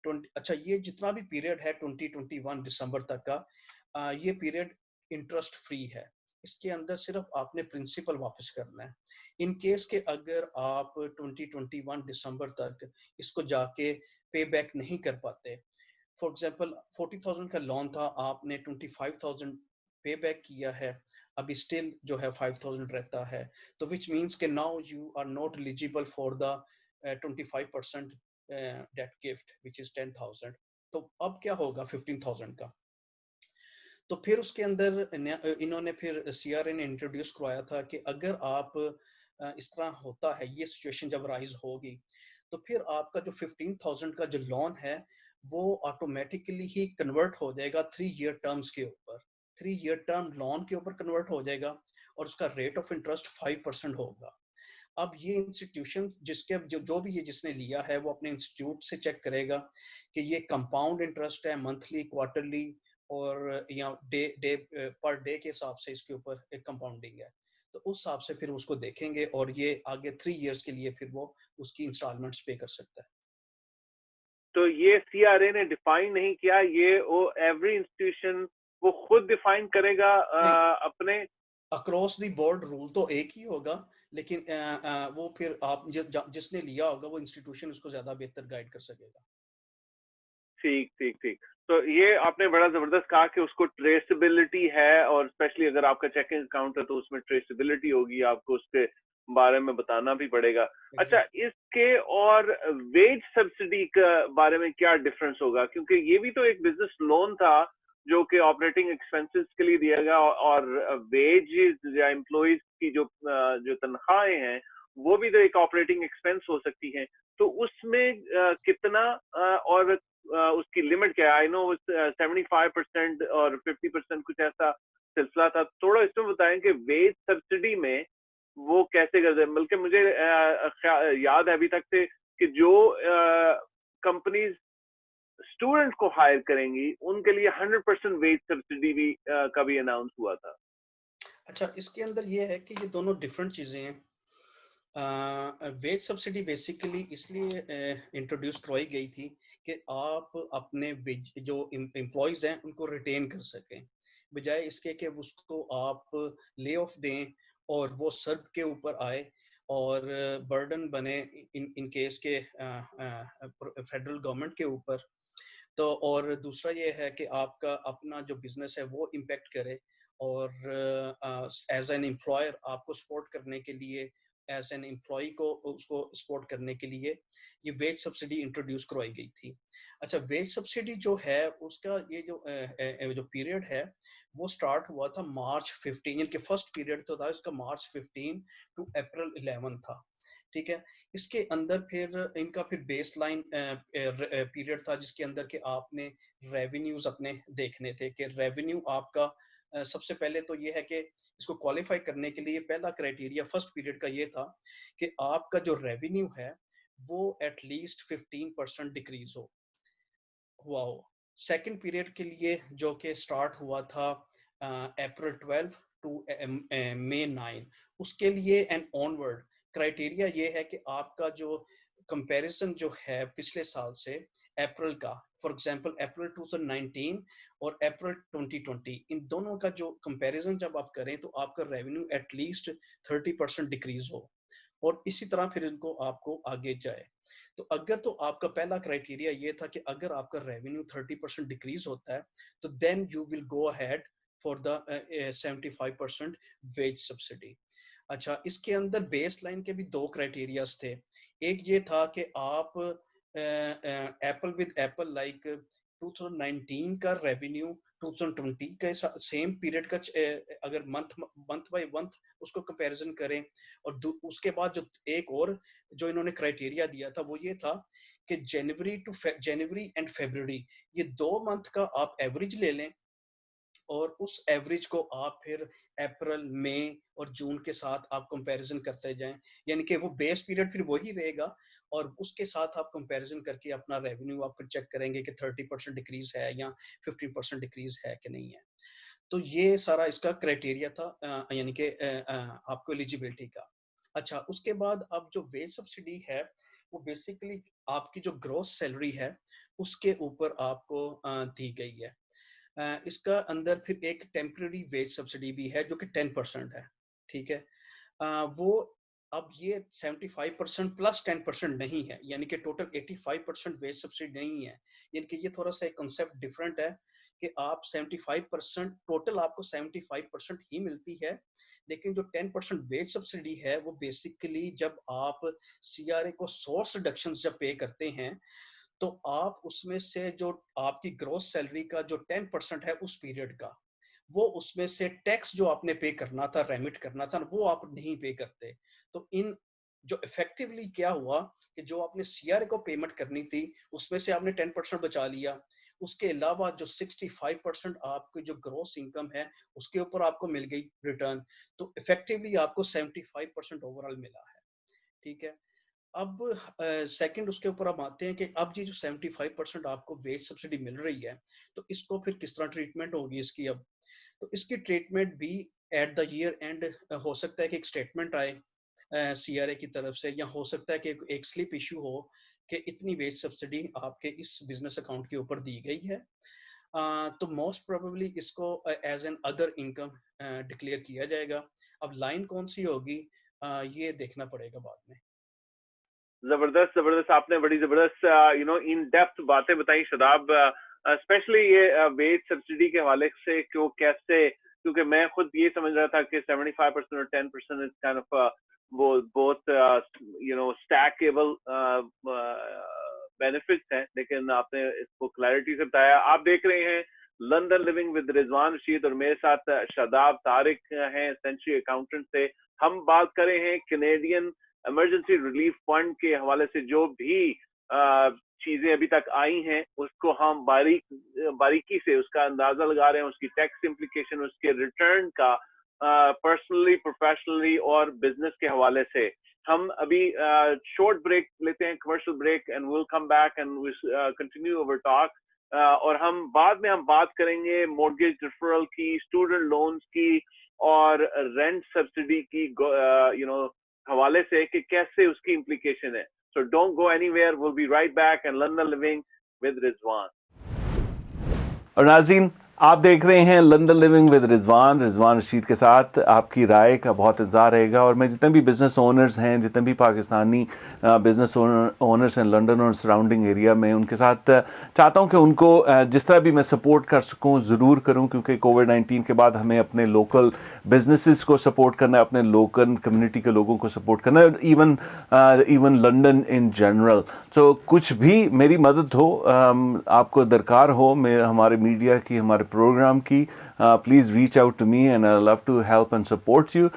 20, अच्छा, ये जितना भी पीरियड है 2021 दिसंबर तक का, ये पीरियड इंटरेस्ट फ्री है। इसके अंदर सिर्फ आपने प्रिंसिपल वापस करना है। इन केस के अगर आप 2021 दिसंबर तक इसको जाके पे बैक नहीं कर पाते, फॉर एग्जांपल 40,000 का लोन था, आपने 25,000 पे बैक किया है, अभी स्टिल जो है 5,000 रहता है, तो विच मीन्स के now you are not eligible for the 25% debt gift which is 10,000। तो अब क्या होगा 15,000 का? तो फिर उसके अंदर इन्होंने फिर सीआरए ने इंट्रोड्यूस करवाया था कि अगर आप इस तरह होता है, ये सिचुएशन जब राइज होगी, तो फिर आपका जो 15,000 का जो लोन है वो ऑटोमेटिकली ही कन्वर्ट हो जाएगा 3 ईयर टर्म्स के ऊपर। 3 ईयर टर्म लोन के ऊपर कन्वर्ट हो जाएगा और उसका रेट ऑफ इंटरेस्ट 5% होगा। अब ये इंस्टीट्यूशन जिसके जो भी ये जिसने लिया है वो अपने इंस्टीट्यूट से चेक करेगा कि ये कंपाउंड इंटरेस्ट है मंथली, क्वार्टरली और या डे डे पर डे के हिसाब से इसके ऊपर एक कंपाउंडिंग है। तो उस हिसाब से फिर उसको देखेंगे और ये आगे 3 इयर्स के लिए फिर वो उसकी इंस्टॉलमेंट्स पे कर सकता है। तो ये सीआरए ने डिफाइन नहीं किया, ये वो एवरी इंस्टीट्यूशन वो खुद डिफाइन करेगा अपने। अक्रॉस द बोर्ड रूल तो एक ही होगा, लेकिन वो फिर आप जिसने लिया होगा वो इंस्टीट्यूशन उसको ज्यादा बेहतर गाइड कर सकेगा। ठीक ठीक ठीक। तो ये आपने बड़ा जबरदस्त कहा कि उसको ट्रेसेबिलिटी है, और स्पेशली अगर आपका चेकिंग अकाउंट है तो उसमें ट्रेसेबिलिटी होगी, आपको उसके बारे में बताना भी पड़ेगा। अच्छा, इसके और वेज सब्सिडी के बारे में क्या डिफरेंस होगा, क्योंकि ये भी तो एक बिजनेस लोन था जो कि ऑपरेटिंग एक्सपेंसेस के लिए दिया गया, और वेजेस या एम्प्लॉइज की जो तनख्वाहें हैं वो भी तो एक ऑपरेटिंग एक्सपेंस हो सकती हैं। तो उसमें कितना और उसकी लिमिट क्या है? आई नो 75% और 50% कुछ ऐसा सिलसिला था। थोड़ा इसमें बताएं कि वेज सब्सिडी में वो कैसे करते हैं। बल्कि मुझे याद है अभी तक से कि जो कंपनीज स्टूडेंट को हायर करेंगी उनके लिए 100% वेज सब्सिडी भी का भी अनाउंस हुआ था। अच्छा, इसके अंदर ये है कि ये दोनों डिफरेंट चीजें हैं। वेज सब्सिडी बेसिकली इसलिए इंट्रोड्यूस करवाई गई थी कि आप अपने जो एम्प्लॉयज हैं उनको रिटेन कर सकें, बजाय इसके कि उसको आप ले ऑफ दें और वो सर्व के ऊपर आए और बर्डन बने इन केस के फेडरल गवर्नमेंट के ऊपर। तो और दूसरा ये है कि आपका अपना जो बिजनेस है वो इम्पेक्ट करे, और एज एन एम्प्लॉयर आपको सपोर्ट करने के लिए, एज एन एम्प्लॉय को उसको सपोर्ट करने के लिए ये वेज सब्सिडी इंट्रोड्यूस करवाई गई थी। अच्छा, वेज सब्सिडी जो है उसका ये जो पीरियड है वो स्टार्ट हुआ था March 15, यानी कि फर्स्ट पीरियड तो था इसका March 15 टू April 11 था। ठीक है, इसके अंदर फिर इनका फिर बेस लाइन पीरियड था जिसके अंदर के आपने रेवेन्यूज अपने देखने थे कि रेवेन्यू आपका सबसे पहले तो ये है कि इसको क्वालिफाई करने के लिए पहला क्राइटेरिया फर्स्ट पीरियड का ये था कि आपका जो रेवेन्यू है वो एटलीस्ट 15% डिक्रीज हुआ हो। सेकंड पीरियड के लिए जो कि स्टार्ट हुआ था April 12 टू May 9, उसके लिए एंड ऑनवर्ड क्राइटेरिया ये है कि आपका जो कंपैरिजन जो है पिछले साल से अप्रैल का, फॉर एग्जांपल अप्रैल 2019 और अप्रैल 2020, इन दोनों का जो कंपैरिजन जब आप करें तो आपका रेवेन्यू एटलीस्ट 30% डिक्रीज हो, और इसी तरह फिर इनको आपको आगे जाए। तो अगर तो आपका पहला क्राइटेरिया ये था कि अगर आपका रेवेन्यू 30% डिक्रीज होता है तो then you will go ahead for the 75% wage subsidy. अच्छा, इसके अंदर बेस लाइन के भी दो क्राइटेरियाज थे। एक ये था कि आप एप्पल विद एप्पल लाइक 2019 का रेवेन्यू 2020 के सेम पीरियड का अगर मंथ बाय मंथ उसको कंपैरिजन करें, और उसके बाद जो एक और जो इन्होंने क्राइटेरिया दिया था वो ये था कि जनवरी एंड फरवरी ये 2 मंथ का आप एवरेज ले लें और उस एवरेज को आप फिर अप्रैल, मई और जून के साथ आप कंपैरिजन करते जाएं, यानी कि वो बेस पीरियड फिर वही रहेगा और उसके साथ आप कंपैरिजन करके अपना रेवेन्यू आप फिर चेक करेंगे कि 30% डिक्रीज है या 15% डिक्रीज है कि नहीं है। तो ये सारा इसका क्राइटेरिया था यानी कि आपको एलिजिबिलिटी का। अच्छा, उसके बाद अब जो वेज सब्सिडी है वो बेसिकली आपकी जो ग्रॉस सैलरी है उसके ऊपर आपको दी गई है। इसका अंदर फिर एक टेम्पररी वेज सब्सिडी भी है जो कि 10% है। ठीक है, वो अब ये 75% प्लस 10% नहीं है, यानी कि टोटल 85% वेज सब्सिडी नहीं है। यानी कि ये थोड़ा सा एक कंसेप्ट डिफरेंट है कि आप 75% टोटल आपको 75% ही मिलती है, लेकिन जो 10% वेज सब्सिडी है वो बेसिकली जब आप सीआरए को सोर्स डिडक्शन जब पे करते हैं तो आप उसमें से जो आपकी ग्रॉस सैलरी का जो 10% है उस पीरियड का, वो उसमें से टैक्स जो आपने पे करना था, रेमिट करना था, वो आप नहीं पे करते। तो इन जो इफेक्टिवली क्या हुआ कि जो आपने सीआरए को पेमेंट करनी थी उसमें से आपने 10% बचा लिया, उसके अलावा जो 65% आपकी जो ग्रॉस इनकम है उसके ऊपर आपको मिल गई रिटर्न, तो इफेक्टिवली आपको 75% ओवरऑल मिला है। ठीक है। अब सेकंड उसके ऊपर हम आते हैं कि अब ये जो 75% आपको वेज सब्सिडी मिल रही है, तो इसको फिर किस तरह ट्रीटमेंट होगी इसकी अब। तो इसकी ट्रीटमेंट भी एट द ईयर एंड हो सकता है कि एक स्टेटमेंट आए सीआरए की तरफ से, या हो सकता है कि एक स्लिप इशू हो कि इतनी वेज सब्सिडी आपके इस बिजनेस अकाउंट के ऊपर दी गई है। तो मोस्ट प्रोबेबली इसको as an other income declare किया जाएगा। अब लाइन कौन सी होगी ये देखना पड़ेगा बाद में। जबरदस्त जबरदस्त, आपने बड़ी जबरदस्त इन डेप्थ बातें बताई शादाब, स्पेशली ये वेज सब्सिडी के हवाले से, क्यों कैसे, क्योंकि मैं खुद ये समझ रहा था कि 75% और 10% इज काइंड ऑफ वो बोथ स्टैकेबल बेनिफिट्स हैं, लेकिन आपने इसको क्लैरिटी से बताया। आप देख रहे हैं London living with Rizwan Rashid और मेरे साथ शादाब तारिक हैं सेंचुरी अकाउंटेंट से। हम बात कर रहे हैं कैनेडियन इमरजेंसी रिलीफ फंड के हवाले से जो भी चीजें अभी तक आई हैं उसको हम बारीकी से उसका अंदाजा लगा रहे हैं, उसकी टैक्स इम्प्लीकेशन, उसके रिटर्न का, पर्सनली, प्रोफेशनली और बिजनेस के हवाले से। हम अभी शॉर्ट ब्रेक लेते हैं, commercial break, and will come back and continue our talk. और हम बाद में बात करेंगे मॉर्गेज डिफरल की, स्टूडेंट लोन्स की और रेंट सब्सिडी की हवाले से कि कैसे उसकी इम्प्लीकेशन है। So don't go anywhere, will be right back and London living with Rizwan. और नाज़रीन, आप देख रहे हैं London living with Rizwan Rashid के साथ। आपकी राय का बहुत इंतज़ार रहेगा और मैं जितने भी बिज़नेस ओनर्स हैं, जितने भी पाकिस्तानी बिज़नेस ओनर्स हैं लंदन और सराउंडिंग एरिया में, उनके साथ चाहता हूं कि उनको जिस तरह भी मैं सपोर्ट कर सकूं ज़रूर करूं, क्योंकि कोविड-19 के बाद हमें अपने लोकल बिजनेसेस को सपोर्ट करना है, अपने लोकल कम्युनिटी के लोगों को सपोर्ट करना है, इवन लंदन इन जनरल। सो कुछ भी मेरी मदद हो, आपको दरकार हो हमारे मीडिया की, हमारे प्रोग्राम की, please reach out to me and I love to help and support you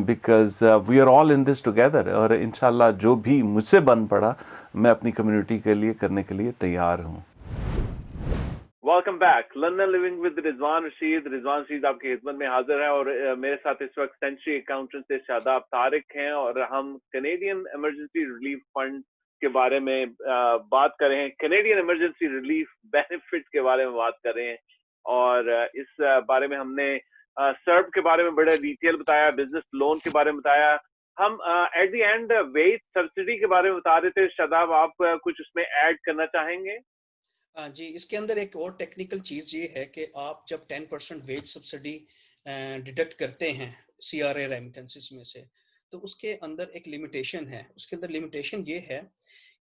because we are all in this together. और इंशाल्लाह जो भी मुझसे बन पड़ा मैं अपनी कम्युनिटी के लिए करने के लिए तैयार हूँ। Welcome back, London living with Rizwan Rashid आपकी खिदमत में हाजिर है और मेरे साथ इस वक्त सेंचुरी अकाउंटेंट से शादाब तारिक हैं और हम कैनेडियन इमरजेंसी रिलीफ फंड के बारे में बात कर रहे हैं, कैनेडियन इमरजेंसी रिलीफ बेनिफिट के बारे में बात कर रहे हैं। और इस बारे में हमने सर्व के बारे में बड़ा डिटेल बताया, बिजनेस लोन के बारे में बताया। हम at the end wage subsidy के बारे में बता रहे थे। शादाब, आप कुछ उसमें ऐड करना चाहेंगे? जी, इसके अंदर एक और टेक्निकल चीज ये है कि आप जब 10% वेज सब्सिडी डिडक्ट करते हैं सीआरए रेमिटेंसेस में से, तो उसके अंदर एक लिमिटेशन है। उसके अंदर लिमिटेशन ये है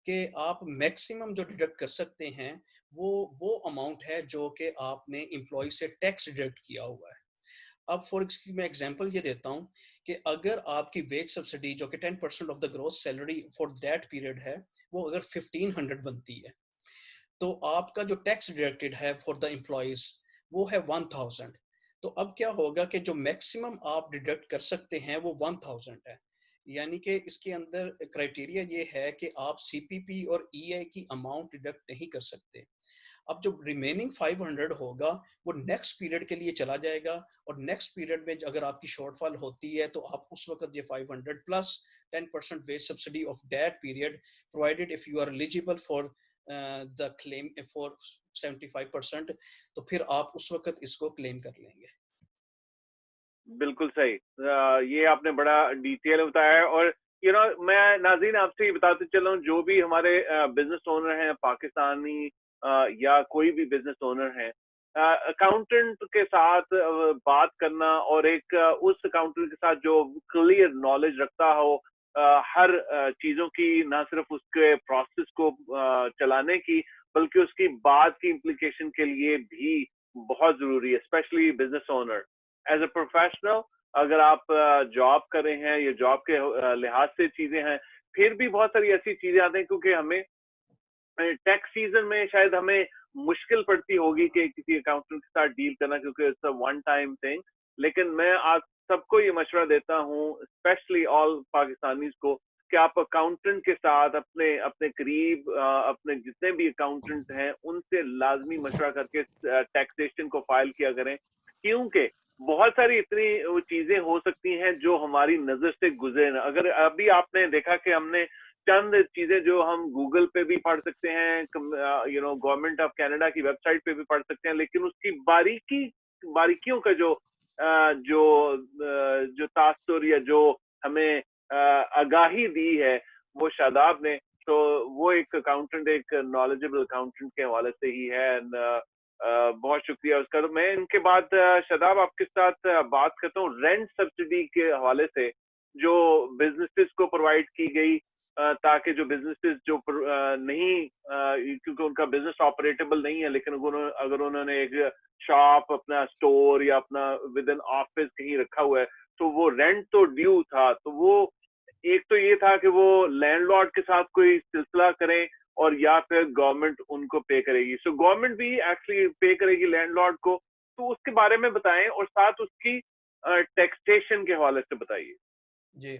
कि आप मैक्सिमम जो डिडक्ट कर सकते हैं वो अमाउंट है जो कि आपने एम्प्लॉय से टैक्स डिडक्ट किया हुआ है। अब मैं एग्जांपल ये देता हूं कि अगर आपकी वेज सब्सिडी जो कि 10% of the gross salary for that period है, वो अगर 1500 बनती है, तो आपका जो टैक्स डिडक्टेड है फॉर द एम्प्लॉइज वो है 1000। तो अब क्या होगा कि जो मैक्सिमम आप डिडक्ट कर सकते हैं वो 1000 है। यानी कि इसके अंदर क्राइटेरिया ये है कि आप सीपीपी और ईआई की अमाउंट डिडक्ट नहीं कर सकते। अब जो रिमेनिंग 500 होगा वो नेक्स्ट पीरियड के लिए चला जाएगा, और नेक्स्ट पीरियड में अगर आपकी शॉर्टफॉल होती है तो आप उस वक्त ये 500 plus 10% wage subsidy of that period, provided if you are eligible for the claim for 75%, तो फिर आप उस वक्त इसको क्लेम कर लेंगे। बिल्कुल सही। ये आपने बड़ा डिटेल बताया है। और मैं नाज़रीन आपसे ये बताते चलूं, जो भी हमारे बिजनेस ओनर हैं पाकिस्तानी या कोई भी बिजनेस ओनर हैं, अकाउंटेंट के साथ बात करना और एक उस अकाउंटेंट के साथ जो क्लियर नॉलेज रखता हो हर चीजों की, ना सिर्फ उसके प्रोसेस को चलाने की बल्कि उसकी बाद की इम्प्लीकेशन के लिए भी बहुत जरूरी है, specially business owner. As a professional अगर आप जॉब कर रहे हैं या जॉब के लिहाज से चीजें हैं, फिर भी बहुत सारी ऐसी चीजें आती हैं क्योंकि हमें टैक्स सीजन में शायद हमें मुश्किल पड़ती होगी कि किसी अकाउंटेंट के साथ डील करना, क्योंकि it's a one time thing. लेकिन मैं आज सबको ये मशवरा देता हूँ, स्पेशली ऑल पाकिस्तानीज को, कि आप अकाउंटेंट के साथ अपने अपने करीब अपने जितने भी अकाउंटेंट हैं उनसे लाजमी मशवरा करके टैक्सेशन को फाइल किया करें, क्योंकि बहुत सारी इतनी वो चीजें हो सकती हैं जो हमारी नजर से गुजरे ना। अगर अभी आपने देखा कि हमने चंद चीजें जो हम गूगल पे भी पढ़ सकते हैं, गवर्नमेंट ऑफ कनाडा की वेबसाइट पे भी पढ़ सकते हैं, लेकिन उसकी बारीकियों का जो तासुर या जो हमें आगाही दी है वो शादाब ने, तो वो एक अकाउंटेंट, एक नॉलेजेबल अकाउंटेंट के हवाले से ही है। बहुत शुक्रिया उसका। तो मैं इनके बाद शादाब आपके साथ बात करता हूँ रेंट सब्सिडी के हवाले से जो बिजनेसेस को प्रोवाइड की गई, ताकि जो बिजनेसेस जो नहीं, क्योंकि उनका बिजनेस ऑपरेटेबल नहीं है, लेकिन अगर उन्होंने एक शॉप, अपना स्टोर या अपना विद इन ऑफिस कहीं रखा हुआ है, तो वो रेंट तो ड्यू था। तो वो एक तो ये था कि वो लैंडलॉर्ड के साथ कोई सिलसिला करें और या फिर गवर्नमेंट उनको पे करेगी। सो गवर्नमेंट भी एक्चुअली पे करेगी लैंडलॉर्ड को, तो उसके बारे में बताएं और साथ उसकी टैक्सेशन के हवाले से बताइए। जी।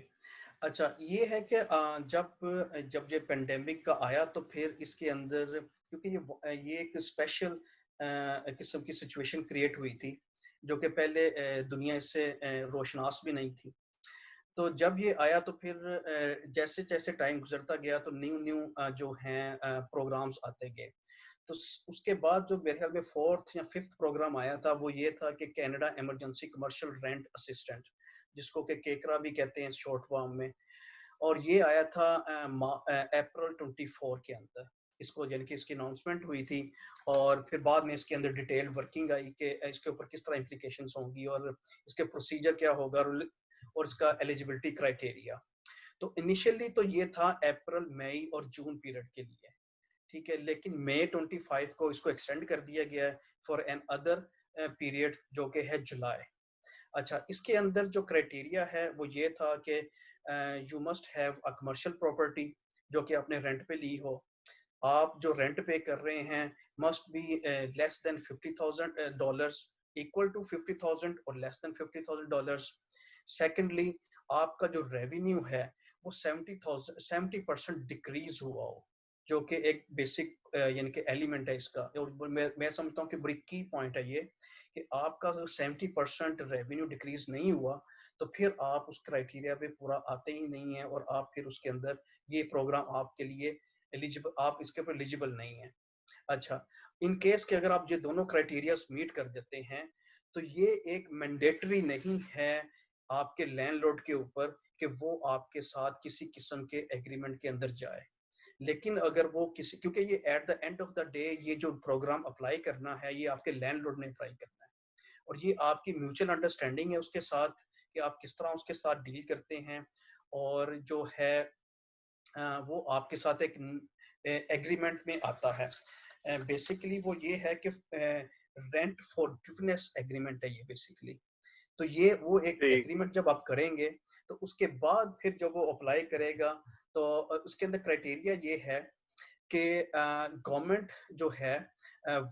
अच्छा, ये है कि जब ये पेंडेमिक का आया तो फिर इसके अंदर, क्योंकि ये एक स्पेशल किस्म की सिचुएशन क्रिएट हुई थी जो कि पहले दुनिया इससे रोशनास भी नहीं थी। तो जब ये आया तो फिर जैसे जैसे टाइम गुजरता गया तो न्यू न्यू जो हैं प्रोग्राम्स आते गए। तो उसके बाद जो मेरे ख्याल में फोर्थ या फिफ्थ प्रोग्राम आया था वो ये था कि Canada emergency commercial rent assistant, जिसको कि केकरा भी कहते हैं शॉर्ट फॉर्म में। और ये आया था अप्रैल 24 के अंदर, इसको यानी कि इसकी अनाउंसमेंट हुई थी। और फिर बाद में इसके अंदर डिटेल वर्किंग आई कि इसके ऊपर किस तरह इम्प्लीकेशंस होंगी और इसके प्रोसीजर क्या होगा और इसका एलिजिबिलिटी क्राइटेरिया। तो इनिशियली तो ये था अप्रैल, मई और जून पीरियड के लिए, ठीक है। लेकिन मई 25 को इसको एक्सटेंड कर दिया गया है फॉर एन अदर पीरियड जो कि है जुलाई। अच्छा, इसके अंदर जो क्राइटेरिया है वो ये था कि you must have a commercial property जो कि आपने रेंट पे ली हो। आप जो रेंट पे कर रहे हैं must be less than $50,000, equal to 50,000 और लेस देन $50,000। सेकेंडली, आपका जो रेवेन्यू है वो 70% डिक्रीज हुआ हो, जो कि एक बेसिक यानी कि एलिमेंट है इसका। और मैं समझता हूँ कि बड़ी की पॉइंट है ये कि आपका अगर 70% रेवेन्यू डिक्रीज नहीं हुआ तो फिर आप उस क्राइटेरिया पे पूरा आते ही नहीं है और आप फिर उसके अंदर ये प्रोग्राम आपके लिए एलिजिबल, आप इसके ऊपर एलिजिबल नहीं है। अच्छा, इन केस के अगर आप ये दोनों क्राइटेरिया मीट कर देते हैं तो ये एक मैंडेटरी नहीं है आपके लैंडलॉर्ड के ऊपर कि वो आपके साथ किसी किस्म के एग्रीमेंट के अंदर जाए। लेकिन अगर वो किसी, क्योंकि ये eight the end of the day ये जो प्रोग्राम अप्लाई करना है ये आपके लैंडलॉर्ड ने अप्लाई करना है और ये आपकी म्यूचुअल अंडरस्टैंडिंग है उसके साथ कि आप किस तरह उसके साथ डील करते हैं। और जो है वो आपके साथ एक एग्रीमेंट में आता है। बेसिकली वो ये है कि रेंट फॉरगिवनेस एग्रीमेंट है ये बेसिकली। तो ये वो एक ठीक। एग्रीमेंट जब आप करेंगे तो उसके बाद फिर जब वो अप्लाई करेगा तो उसके अंदर क्राइटेरिया ये है कि गवर्नमेंट जो है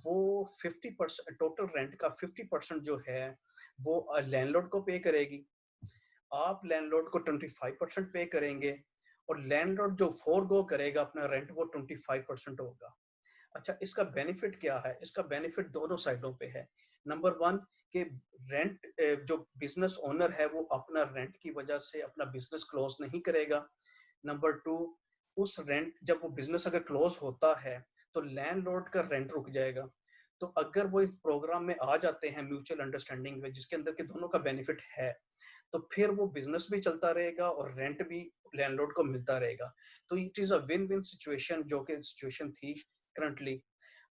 वो 50% टोटल रेंट का 50% जो है वो लैंडलॉर्ड को पे करेगी। आप लैंडलॉर्ड को 25% पे करेंगे और लैंडलॉर्ड जो फोरगो करेगा अपना रेंट वो 25% होगा। अच्छा, इसका बेनिफिट क्या है? इसका बेनिफिट दोनों साइडों पे है। नंबर वन कि रेंट, जो बिजनेस ओनर है वो अपना रेंट की वजह से अपना बिजनेस क्लोज नहीं करेगा। नंबर टू, उस रेंट जब वो बिजनेस अगर क्लोज होता है तो लैंडलॉर्ड का रेंट रुक जाएगा। तो अगर वो इस प्रोग्राम में आ जाते हैं म्यूचुअल अंडरस्टैंडिंग में जिसके अंदर के दोनों का बेनिफिट है तो फिर वो बिजनेस भी चलता रहेगा और रेंट भी लैंडलॉर्ड को मिलता रहेगा। तो it is a win win situation जो कि सिचुएशन थी करंटली।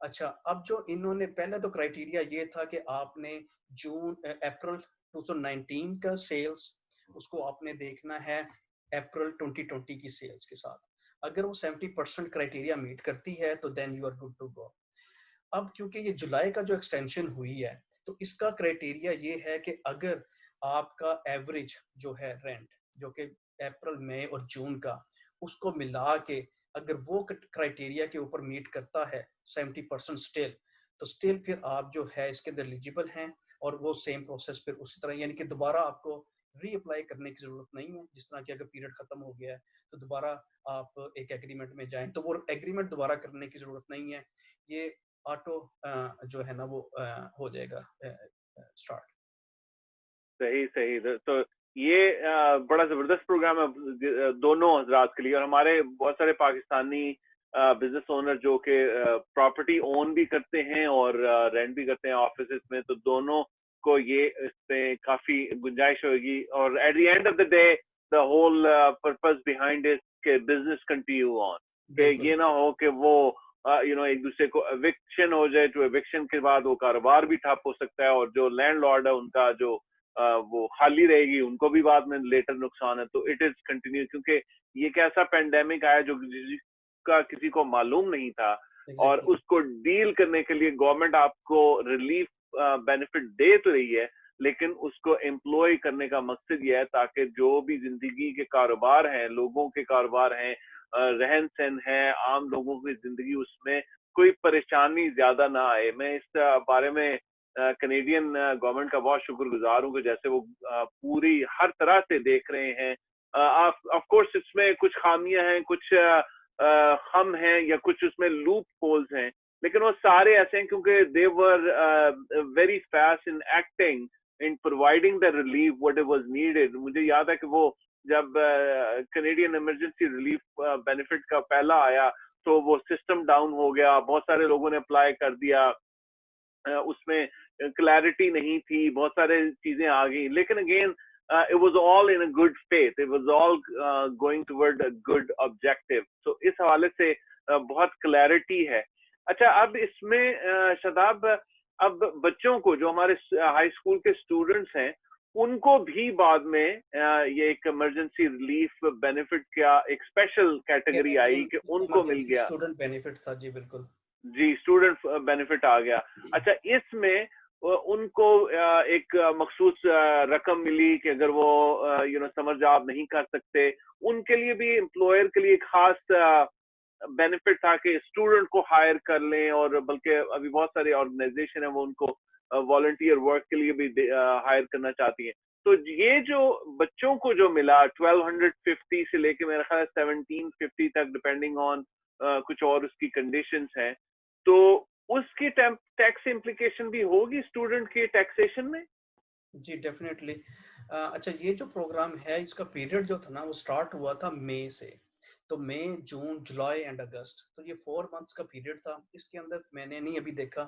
अच्छा, अब जो इन्होंने पहले तो क्राइटेरिया ये था कि आपने अप्रैल 2019 का सेल्स उसको आपने देखना है अप्रैल 2020 की सेल्स के साथ। अगर वो 70% क्राइटेरिया मीट करती है तो then you are good to go. अब क्योंकि ये जुलाई का जो एक्सटेंशन हुई है तो इसका क्राइटेरिया ये है कि अगर आपका एवरेज जो है रेंट जो कि अप्रैल, मई और जून का उसको मिला के अगर वो क्राइटेरिया के ऊपर मीट करता है 70% स्टिल, तो स्टिल फिर आप जो है इसके अंदर एलिजिबल हैं और वो सेम प्रोसेस फिर उसी तरह यानी कि दोबारा आपको रीअप्लाई करने की जरूरत नहीं है। जिस तरह की अगर पीरियड खत्म हो गया है तो दोबारा आप एक एग्रीमेंट में जाएं तो वो एग्रीमेंट दोबारा करने की जरूरत नहीं है। ये ऑटो जो है ना वो हो जाएगा स्टार्ट। सही सही। तो ये बड़ा जबरदस्त प्रोग्राम है दोनों हजरात के लिए, और हमारे बहुत सारे पाकिस्तानी बिजनेस ओनर जो कि प्रॉपर्टी ओन भी करते हैं और रेंट भी करते हैं ऑफिस में, तो दोनों को ये इसमें काफी गुंजाइश होगी। और at the end of the day the whole purpose behind it के बिजनेस कंटिन्यू ऑन, कि ये ना हो कि वो एक दूसरे को एविक्शन हो जाए, तो एविक्शन के बाद वो कारोबार भी ठप हो सकता है, और जो लैंडलॉर्ड है उनका जो वो खाली रहेगी, उनको भी बाद में लेटर नुकसान है। तो इट इज कंटिन्यू, क्योंकि ये एक ऐसा पेंडेमिक आया जो जिसका किसी को मालूम नहीं था, और एग्जैक्टली। उसको डील करने के लिए गवर्नमेंट आपको रिलीफ बेनिफिट दे तो रही है, लेकिन उसको एम्प्लॉय करने का मकसद ये है ताकि जो भी जिंदगी के कारोबार हैं, लोगों के कारोबार हैं, रहन सहन है, आम लोगों की जिंदगी, उसमें कोई परेशानी ज्यादा ना आए। मैं इस बारे में कनेडियन गवर्नमेंट का बहुत शुक्रगुजार हूँ कि जैसे वो पूरी हर तरह से देख रहे हैं। ऑफ कोर्स इसमें कुछ खामियां हैं, कुछ खम हैं, या कुछ उसमें लूप होल्स हैं, लेकिन वो सारे ऐसे हैं क्योंकि they were very fast in acting in providing the relief what it was needed. मुझे याद है कि वो जब कनेडियन इमरजेंसी रिलीफ बेनिफिट का पहला आया तो वो सिस्टम डाउन हो गया, बहुत सारे लोगों ने अप्लाई कर दिया, उसमें क्लैरिटी नहीं थी, बहुत सारे चीजें आ गई, लेकिन again it was all in a good faith, it was all going toward a good objective। तो इस हवाले से बहुत क्लैरिटी है। अच्छा, अब इसमें शादाब, अब बच्चों को, जो हमारे हाई स्कूल के स्टूडेंट्स हैं, उनको भी बाद में ये एक इमरजेंसी रिलीफ बेनिफिट का एक स्पेशल कैटेगरी आई कि उनको मिल इमरजेंसी गया। स्टूडेंट बेनिफिट था जी, बिल्कुल। जी, स्टूडेंट बेनिफिट आ गया। अच्छा, इसमें उनको एक मखसूस रकम मिली कि अगर वो समर जॉब नहीं कर सकते, उनके लिए भी एम्प्लॉयर के लिए खास बेनिफिट था कि स्टूडेंट को हायर कर लें, और बल्कि अभी बहुत सारे ऑर्गेनाइजेशन है वो उनको वॉलंटियर वर्क के लिए भी हायर करना चाहती हैं। तो ये जो बच्चों को जो मिला 1250 से लेके मेरा ख्याल 1750 तक, डिपेंडिंग ऑन कुछ और उसकी कंडीशंस हैं, तो उसकी टैक्स इम्प्लीकेशन भी होगी स्टूडेंट के टैक्सेशन में? जी डेफिनेटली। अच्छा, ये जो प्रोग्राम है इसका पीरियड जो था ना वो स्टार्ट हुआ था मई से। तो मई, जून, जुलाई एंड अगस्त, तो ये 4 मंथ्स का पीरियड था। इसके अंदर मैंने नहीं अभी देखा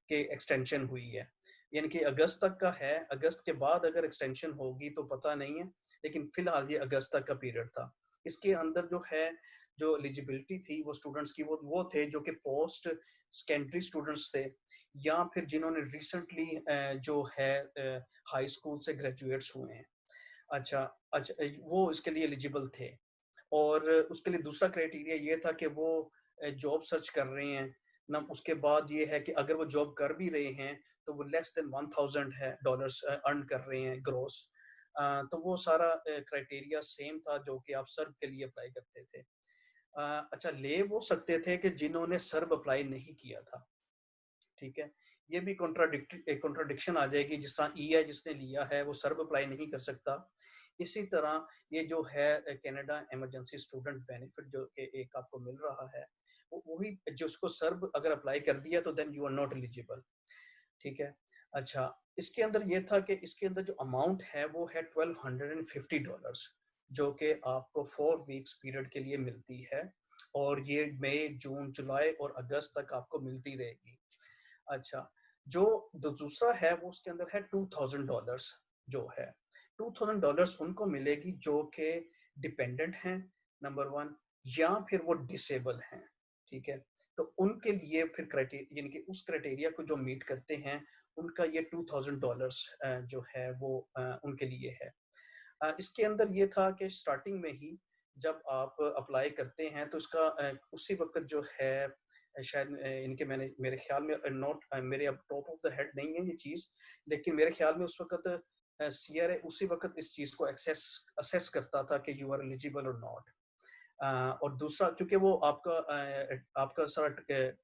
कि एक्सटेंशन हुई है, यानी कि अगस्त तक का है। अगस्त के बाद अगर एक्सटेंशन होगी तो पता नहीं है, लेकिन फिलहाल ये अगस्त तक का पीरियड था। इसके अंदर जो है, जो एलिजिबिलिटी थी वो स्टूडेंट्स की, वो थे जो कि पोस्ट सेकेंडरी स्टूडेंट्स थे, या फिर जिन्होंने रिसेंटली जो है हाई स्कूल से ग्रेजुएट्स हुए हैं। अच्छा, अच्छा, वो इसके लिए एलिजिबल थे। और उसके लिए दूसरा क्राइटेरिया ये था कि वो जॉब सर्च कर रहे हैं ना। उसके बाद ये है कि अगर वो जॉब कर भी रहे हैं तो वो लेस देन 1000 है डॉलर्स अर्न कर रहे हैं ग्रोस। तो वो सारा क्राइटेरिया सेम था जो कि आप सर्ब के लिए अप्लाई करते थे। अच्छा, ले वो सकते थे कि जिन्होंने सर्ब अप्लाई नहीं किया था। ठीक है, ये भी कॉन्ट्राडिक्शन आ जाएगी। जिस तरह ई है, जिसने लिया है वो सर्ब अप्लाई नहीं कर सकता। इसी तरह ये जो है कनाडा इमरजेंसी स्टूडेंट बेनिफिट जो एक आपको मिल रहा है, वो वही जिसको सर्ब अगर अप्लाई कर दिया तो then you are not eligible. ठीक है। अच्छा, इसके अंदर ये था कि इसके अंदर जो अमाउंट है वो है $1250, जो कि आपको 4 वीक्स पीरियड के लिए मिलती है, और ये मई, जून, जुलाई और अगस्त तक आपको मिलती रहेगी। अच्छा, जो दूसरा है वो उसके अंदर है $2000, जो है $2000 उनको मिलेगी जो कि डिपेंडेंट हैं, नंबर 1, या फिर वो डिसेबल हैं। ठीक है, तो उनके लिए फिर क्राइटेरिया, यानी कि उस क्राइटेरिया को जो मीट करते हैं, उनका ये $2000 जो है वो उनके लिए है। इसके अंदर ये था कि स्टार्टिंग में ही जब आप अप्लाई करते हैं तो इसका उसी वक्त जो है शायद इनके, मैंने मेरे ख्याल में नोट, मेरे अब टॉप ऑफ द हेड नहीं है ये चीज, लेकिन मेरे ख्याल में उस वक्त सीआरए उसी वक्त इस चीज को असेस करता था कि यू आर एलिजिबल और नॉट। और दूसरा, क्योंकि वो आपका सारा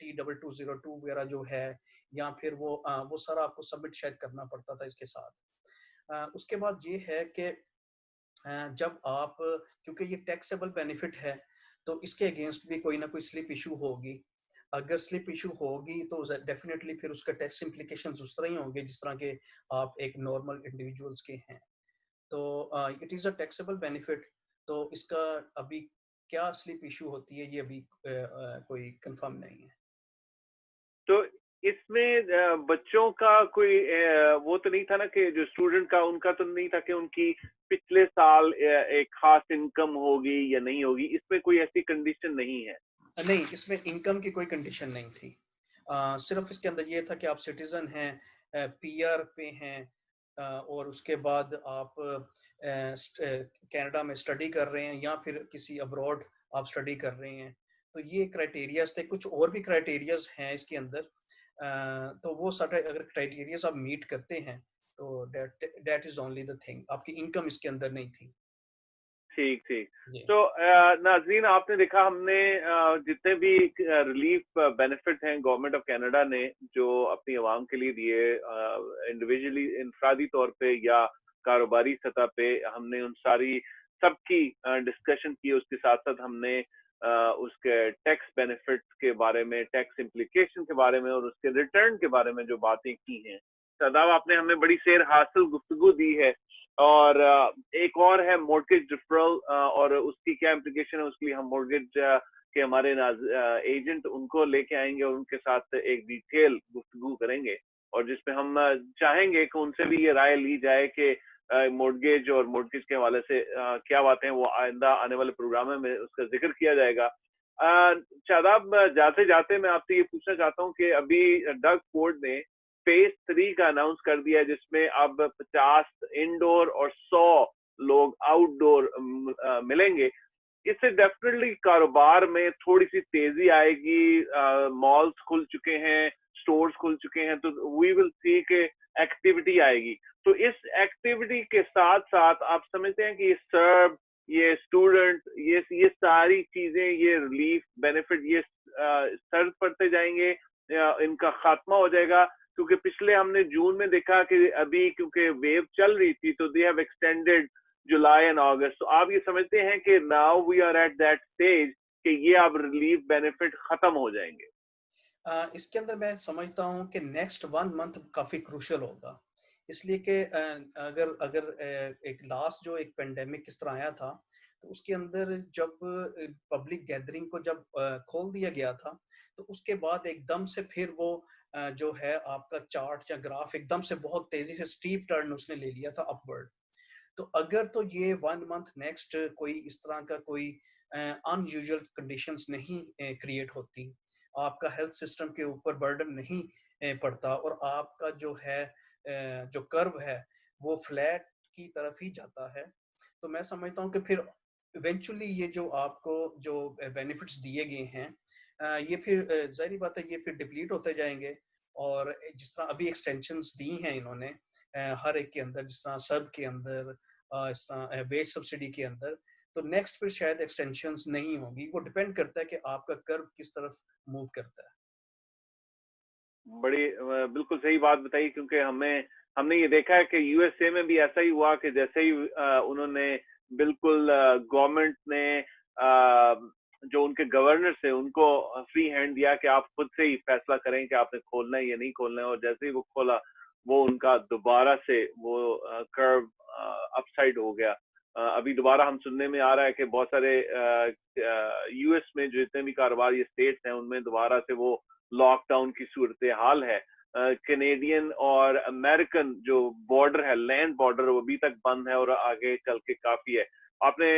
T2202 वगैरह जो है, या फिर वो सारा आपको सबमिट शायद करना पड़ता था इसके साथ। उसके बाद ये है कि जब आप क्योंकि ये टैक्सेबल बेनिफिट है तो इसके अगेंस्ट भी कोई ना कोई स्लिप इशू होगी। अगर स्लिप इशू होगी तो डेफिनेटली फिर उसका टैक्स इम्प्लीकेशंस उस तरह ही होंगे जिस तरह के आप एक नॉर्मल इंडिविजुअल्स के हैं। तो it is a taxable benefit. तो इसका अभी क्या स्लिप इशू होती है ये अभी कोई कंफर्म नहीं है। तो इसमें बच्चों का कोई वो तो नहीं था ना कि जो स्टूडेंट का उनका तो नहीं था कि उनकी पिछले साल एक खास इनकम होगी या नहीं होगी, इसमें कोई ऐसी कंडीशन नहीं है। नहीं, इसमें इनकम की कोई कंडीशन नहीं थी। सिर्फ इसके अंदर ये था कि आप सिटीजन हैं, पीआर पे हैं, और उसके बाद आप कनाडा में स्टडी कर रहे हैं या फिर किसी अब्रॉड आप स्टडी कर रहे हैं। तो ये क्राइटेरियाज थे। कुछ और भी क्राइटेरियाज हैं इसके अंदर। तो वो सारे अगर क्राइटेरियाज आप मीट करते हैं तो that is only the thing. आपकी इनकम इसके अंदर नहीं थी। ठीक ठीक। जी तो नाज़रीन, आपने देखा हमने जितने भी रिलीफ बेनिफिट हैं गवर्नमेंट ऑफ कनाडा ने जो अपनी आवाम के लिए दिए, इंडिविजुअली इंफरादी तौर पे या कारोबारी सतह पे, हमने उन सारी सबकी डिस्कशन की। उसके साथ साथ हमने उसके टैक्स बेनिफिट्स के बारे में, टैक्स इम्प्लीकेशन के बारे में और उसके रिटर्न के बारे में जो बातें की हैं। शादाब, आपने हमें बड़ी सेर हासिल गुफ्तगू दी है। और एक और है मॉर्गेज डिफरल, और उसकी क्या इम्प्लीकेशन है उसके लिए हम मॉर्गेज के हमारे एजेंट उनको लेके आएंगे और उनके साथ एक डिटेल गुफ्तगू करेंगे, और जिसमें हम चाहेंगे कि उनसे भी ये राय ली जाए कि मॉर्गेज और मॉर्गेज के हवाले से क्या बातें हैं, वो आइंदा आने वाले प्रोग्राम में उसका जिक्र किया जाएगा। शादाब, जाते जाते मैं आपसे ये पूछना चाहता हूँ कि अभी डग फोर्ड ने फेज 3 का अनाउंस कर दिया है, जिसमें अब 50 इंडोर और 100 लोग आउटडोर मिलेंगे। इससे डेफिनेटली कारोबार में थोड़ी सी तेजी आएगी। मॉल्स खुल चुके हैं, स्टोर्स खुल चुके हैं, तो वी विल सी के एक्टिविटी आएगी। तो इस एक्टिविटी के साथ साथ आप समझते हैं कि ये सर्व, ये स्टूडेंट, ये सारी चीजें, ये रिलीफ बेनिफिट, ये सर्व करते जाएंगे या इनका खात्मा हो जाएगा? क्योंकि पिछले हमने जून में देखा कि अभी क्योंकि वेव चल रही थी तो they have extended July and August. तो आप ये समझते हैं कि now we are at that stage कि ये अब रिलीफ बेनिफिट खत्म हो जाएंगे? इसके अंदर मैं समझता हूँ कि नेक्स्ट 1 मंथ काफी क्रूशियल होगा। इसलिए कि अगर अगर एक लास्ट जो एक पेंडेमिक किस तरह आया था तो उसके अंदर जब पब्लिक गैदरिंग को जब खोल दिया गया था तो उसके बाद एकदम से फिर वो जो है आपका चार्ट या ग्राफ एकदम से बहुत तेजी से स्टीप टर्न उसने ले लिया था अपवर्ड। तो अगर तो ये 1 मंथ नेक्स्ट कोई इस तरह का कोई अनयूजुअल कंडीशंस नहीं क्रिएट होती, आपका हेल्थ सिस्टम के ऊपर बर्डन नहीं पड़ता और आपका जो है जो कर्व है वो फ्लैट की तरफ ही जाता है, तो मैं समझता हूँ कि फिर इवेंचुअली ये जो आपको जो बेनिफिट्स दिए गए हैं ये फिर जाहिर बात है ये फिर डिप्लीट होते जाएंगे। और जिस तरह अभी एक्सटेंशंस दी हैं इन्होंने हर एक के अंदर, जिस तरह सब के अंदर इस तरह वेज सब्सिडी के अंदर, तो नेक्स्ट फिर शायद एक्सटेंशंस नहीं होगी। वो डिपेंड करता है कि आपका कर्व किस तरफ मूव करता है। बड़ी बिल्कुल सही बात बताई, क्योंकि हमने ये देखा है कि यूएसए में भी ऐसा ही हुआ कि जैसे ही उन्होंने बिल्कुल गवर्नमेंट ने जो उनके गवर्नर थे उनको फ्री हैंड दिया कि आप खुद से ही फैसला करें कि आपने खोलना है या नहीं खोलना है, और जैसे ही वो खोला वो उनका दोबारा से वो कर्व अपसाइड हो गया। अभी दोबारा हम सुनने में आ रहा है कि बहुत सारे यूएस में जो जितने भी कारोबार ये स्टेट्स हैं उनमें दोबारा से वो लॉकडाउन की सूरत हाल है। कैनेडियन और अमेरिकन जो बॉर्डर है, लैंड बॉर्डर, वो अभी तक बंद है और आगे चल के काफी है। आपने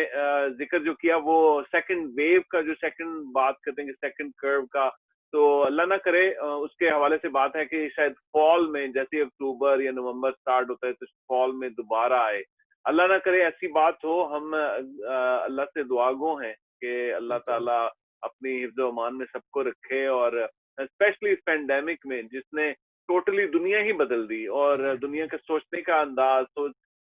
जिक्र जो किया वो सेकंड वेव का, जो सेकंड बात करते हैं सेकंड कर्व का, तो अल्लाह ना करे उसके हवाले से बात है कि शायद फॉल में, जैसे अक्टूबर या नवंबर स्टार्ट होता है तो फॉल में दोबारा आए। अल्लाह ना करे ऐसी बात हो। हम अल्लाह से दुआगो हैं कि अल्लाह बिल्कुल। ताला अपनी हिफ्ज़ व अमान में सबको रखे, और स्पेशली इस पेंडेमिक में जिसने टोटली दुनिया ही बदल दी और जी दुनिया का सोचने का अंदाज,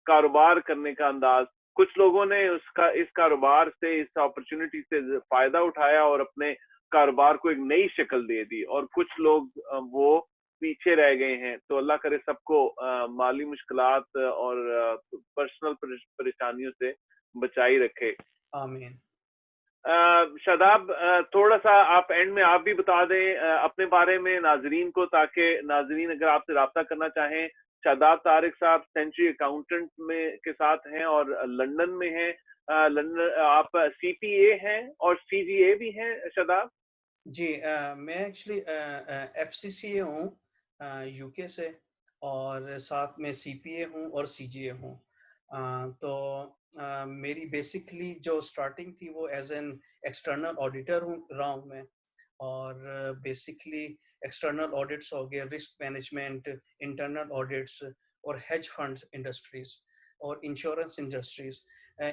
कारोबार करने का अंदाज। कुछ लोगों ने उसका इस कारोबार से, इस अपॉर्चुनिटी से फायदा उठाया और अपने कारोबार को एक नई शक्ल दे दी, और कुछ लोग वो पीछे रह गए हैं। तो अल्लाह करे सबको माली मुश्किलात और पर्सनल परेशानियों से बचाई रखे। आमीन। शादाब, थोड़ा सा आप एंड में आप भी बता दें अपने बारे में नाजरीन को, ताकि नाजरीन अगर आपसे रब्ता करना चाहें। शादाब तारिक साहब सेंचुरी अकाउंटेंट में के साथ हैं और लंदन में हैं। लंदन आप CPA हैं और CGA भी हैं शादाब? जी, मैं एक्चुअली FCCA हूँ यूके से, और साथ में CPA हूँ और CGA हूँ। तो मेरी बेसिकली जो स्टार्टिंग थी वो एज एन एक्सटर्नल ऑडिटर रहा हूँ मैं। और बेसिकली एक्सटर्नल ऑडिट्स हो गए, रिस्क मैनेजमेंट, इंटरनल ऑडिट्स, और हेज फंड्स इंडस्ट्रीज और इंश्योरेंस इंडस्ट्रीज,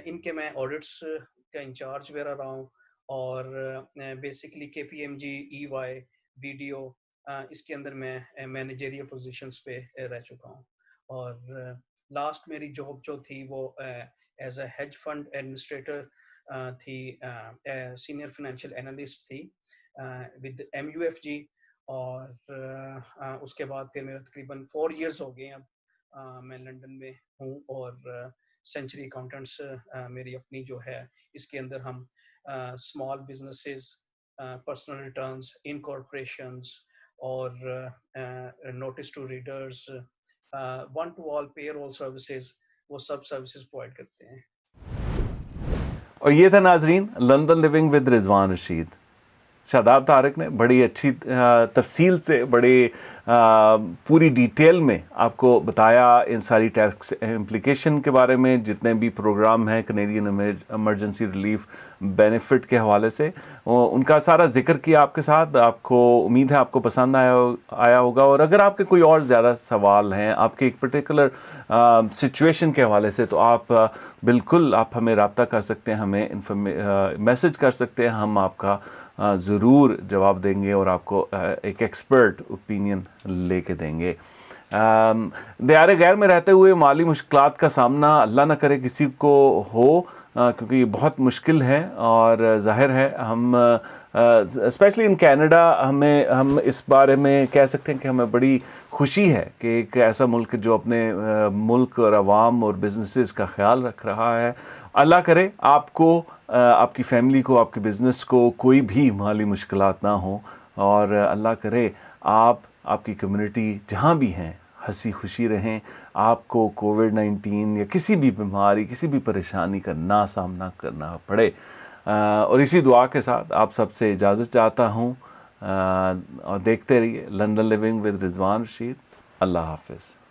इनके मैं ऑडिट्स का इंचार्ज वगैरह रहा हूँ। और बेसिकली KPMG, EY, BDO, इसके अंदर मैं मैनेजरियल पोजीशंस पे रह चुका हूँ। और लास्ट मेरी जॉब जो थी वो as a hedge fund administrator थी, सीनियर फाइनेंशियल एनालिस्ट थी विद MUFG। और उसके बाद फिर मेरा तकरीबन 4 इयर्स हो गए अब मैं लंदन में हूँ। और सेंचुरी अकाउंटेंट्स मेरी अपनी जो है, इसके अंदर हम small businesses, personal returns, incorporations, और notice to readers, one to all payroll services, वो सब सर्विसेज प्रोवाइड करते हैं। और ये था नाजरीन London living with Rizwan Rashid. Shadab Tariq ने बड़ी अच्छी तफसील से, बड़े पूरी डिटेल में आपको बताया इन सारी टैक्स इम्प्लिकेशन के बारे में, जितने भी प्रोग्राम हैं कैनेडियन इमरजेंसी रिलीफ बेनिफिट के हवाले से, उनका सारा जिक्र किया आपके साथ। आपको उम्मीद है आपको पसंद आया होगा। और अगर आपके कोई और ज़्यादा सवाल हैं आपके एक पर्टिकुलर सिचुएशन के हवाले से, तो आप बिल्कुल आप हमें रब्ता कर सकते हैं, हमें मैसेज कर सकते हैं। हम आपका ज़रूर जवाब देंगे और आपको एक एक्सपर्ट ओपिनियन लेके देंगे। दियारे गैर में रहते हुए माली मुश्किलात का सामना अल्लाह ना करे किसी को हो, क्योंकि ये बहुत मुश्किल है। और ज़ाहिर है हम स्पेशली इन कनाडा हम इस बारे में कह सकते हैं कि हमें बड़ी खुशी है कि एक ऐसा मुल्क जो अपने मुल्क और अवाम और बिजनेसेस का ख्याल रख रहा है। अल्लाह करे आपको, आपकी फैमिली को, आपके बिज़नेस को कोई भी माली मुश्किलात ना हो। और अल्लाह करे आपकी कम्युनिटी जहाँ भी हैं हंसी खुशी रहें, आपको कोविड-19 या किसी भी बीमारी, किसी भी परेशानी का ना सामना करना पड़े। और इसी दुआ के साथ आप सबसे इजाज़त चाहता हूँ। और देखते रहिए London living with Rizwan Rashid. अल्लाह हाफ़िज़।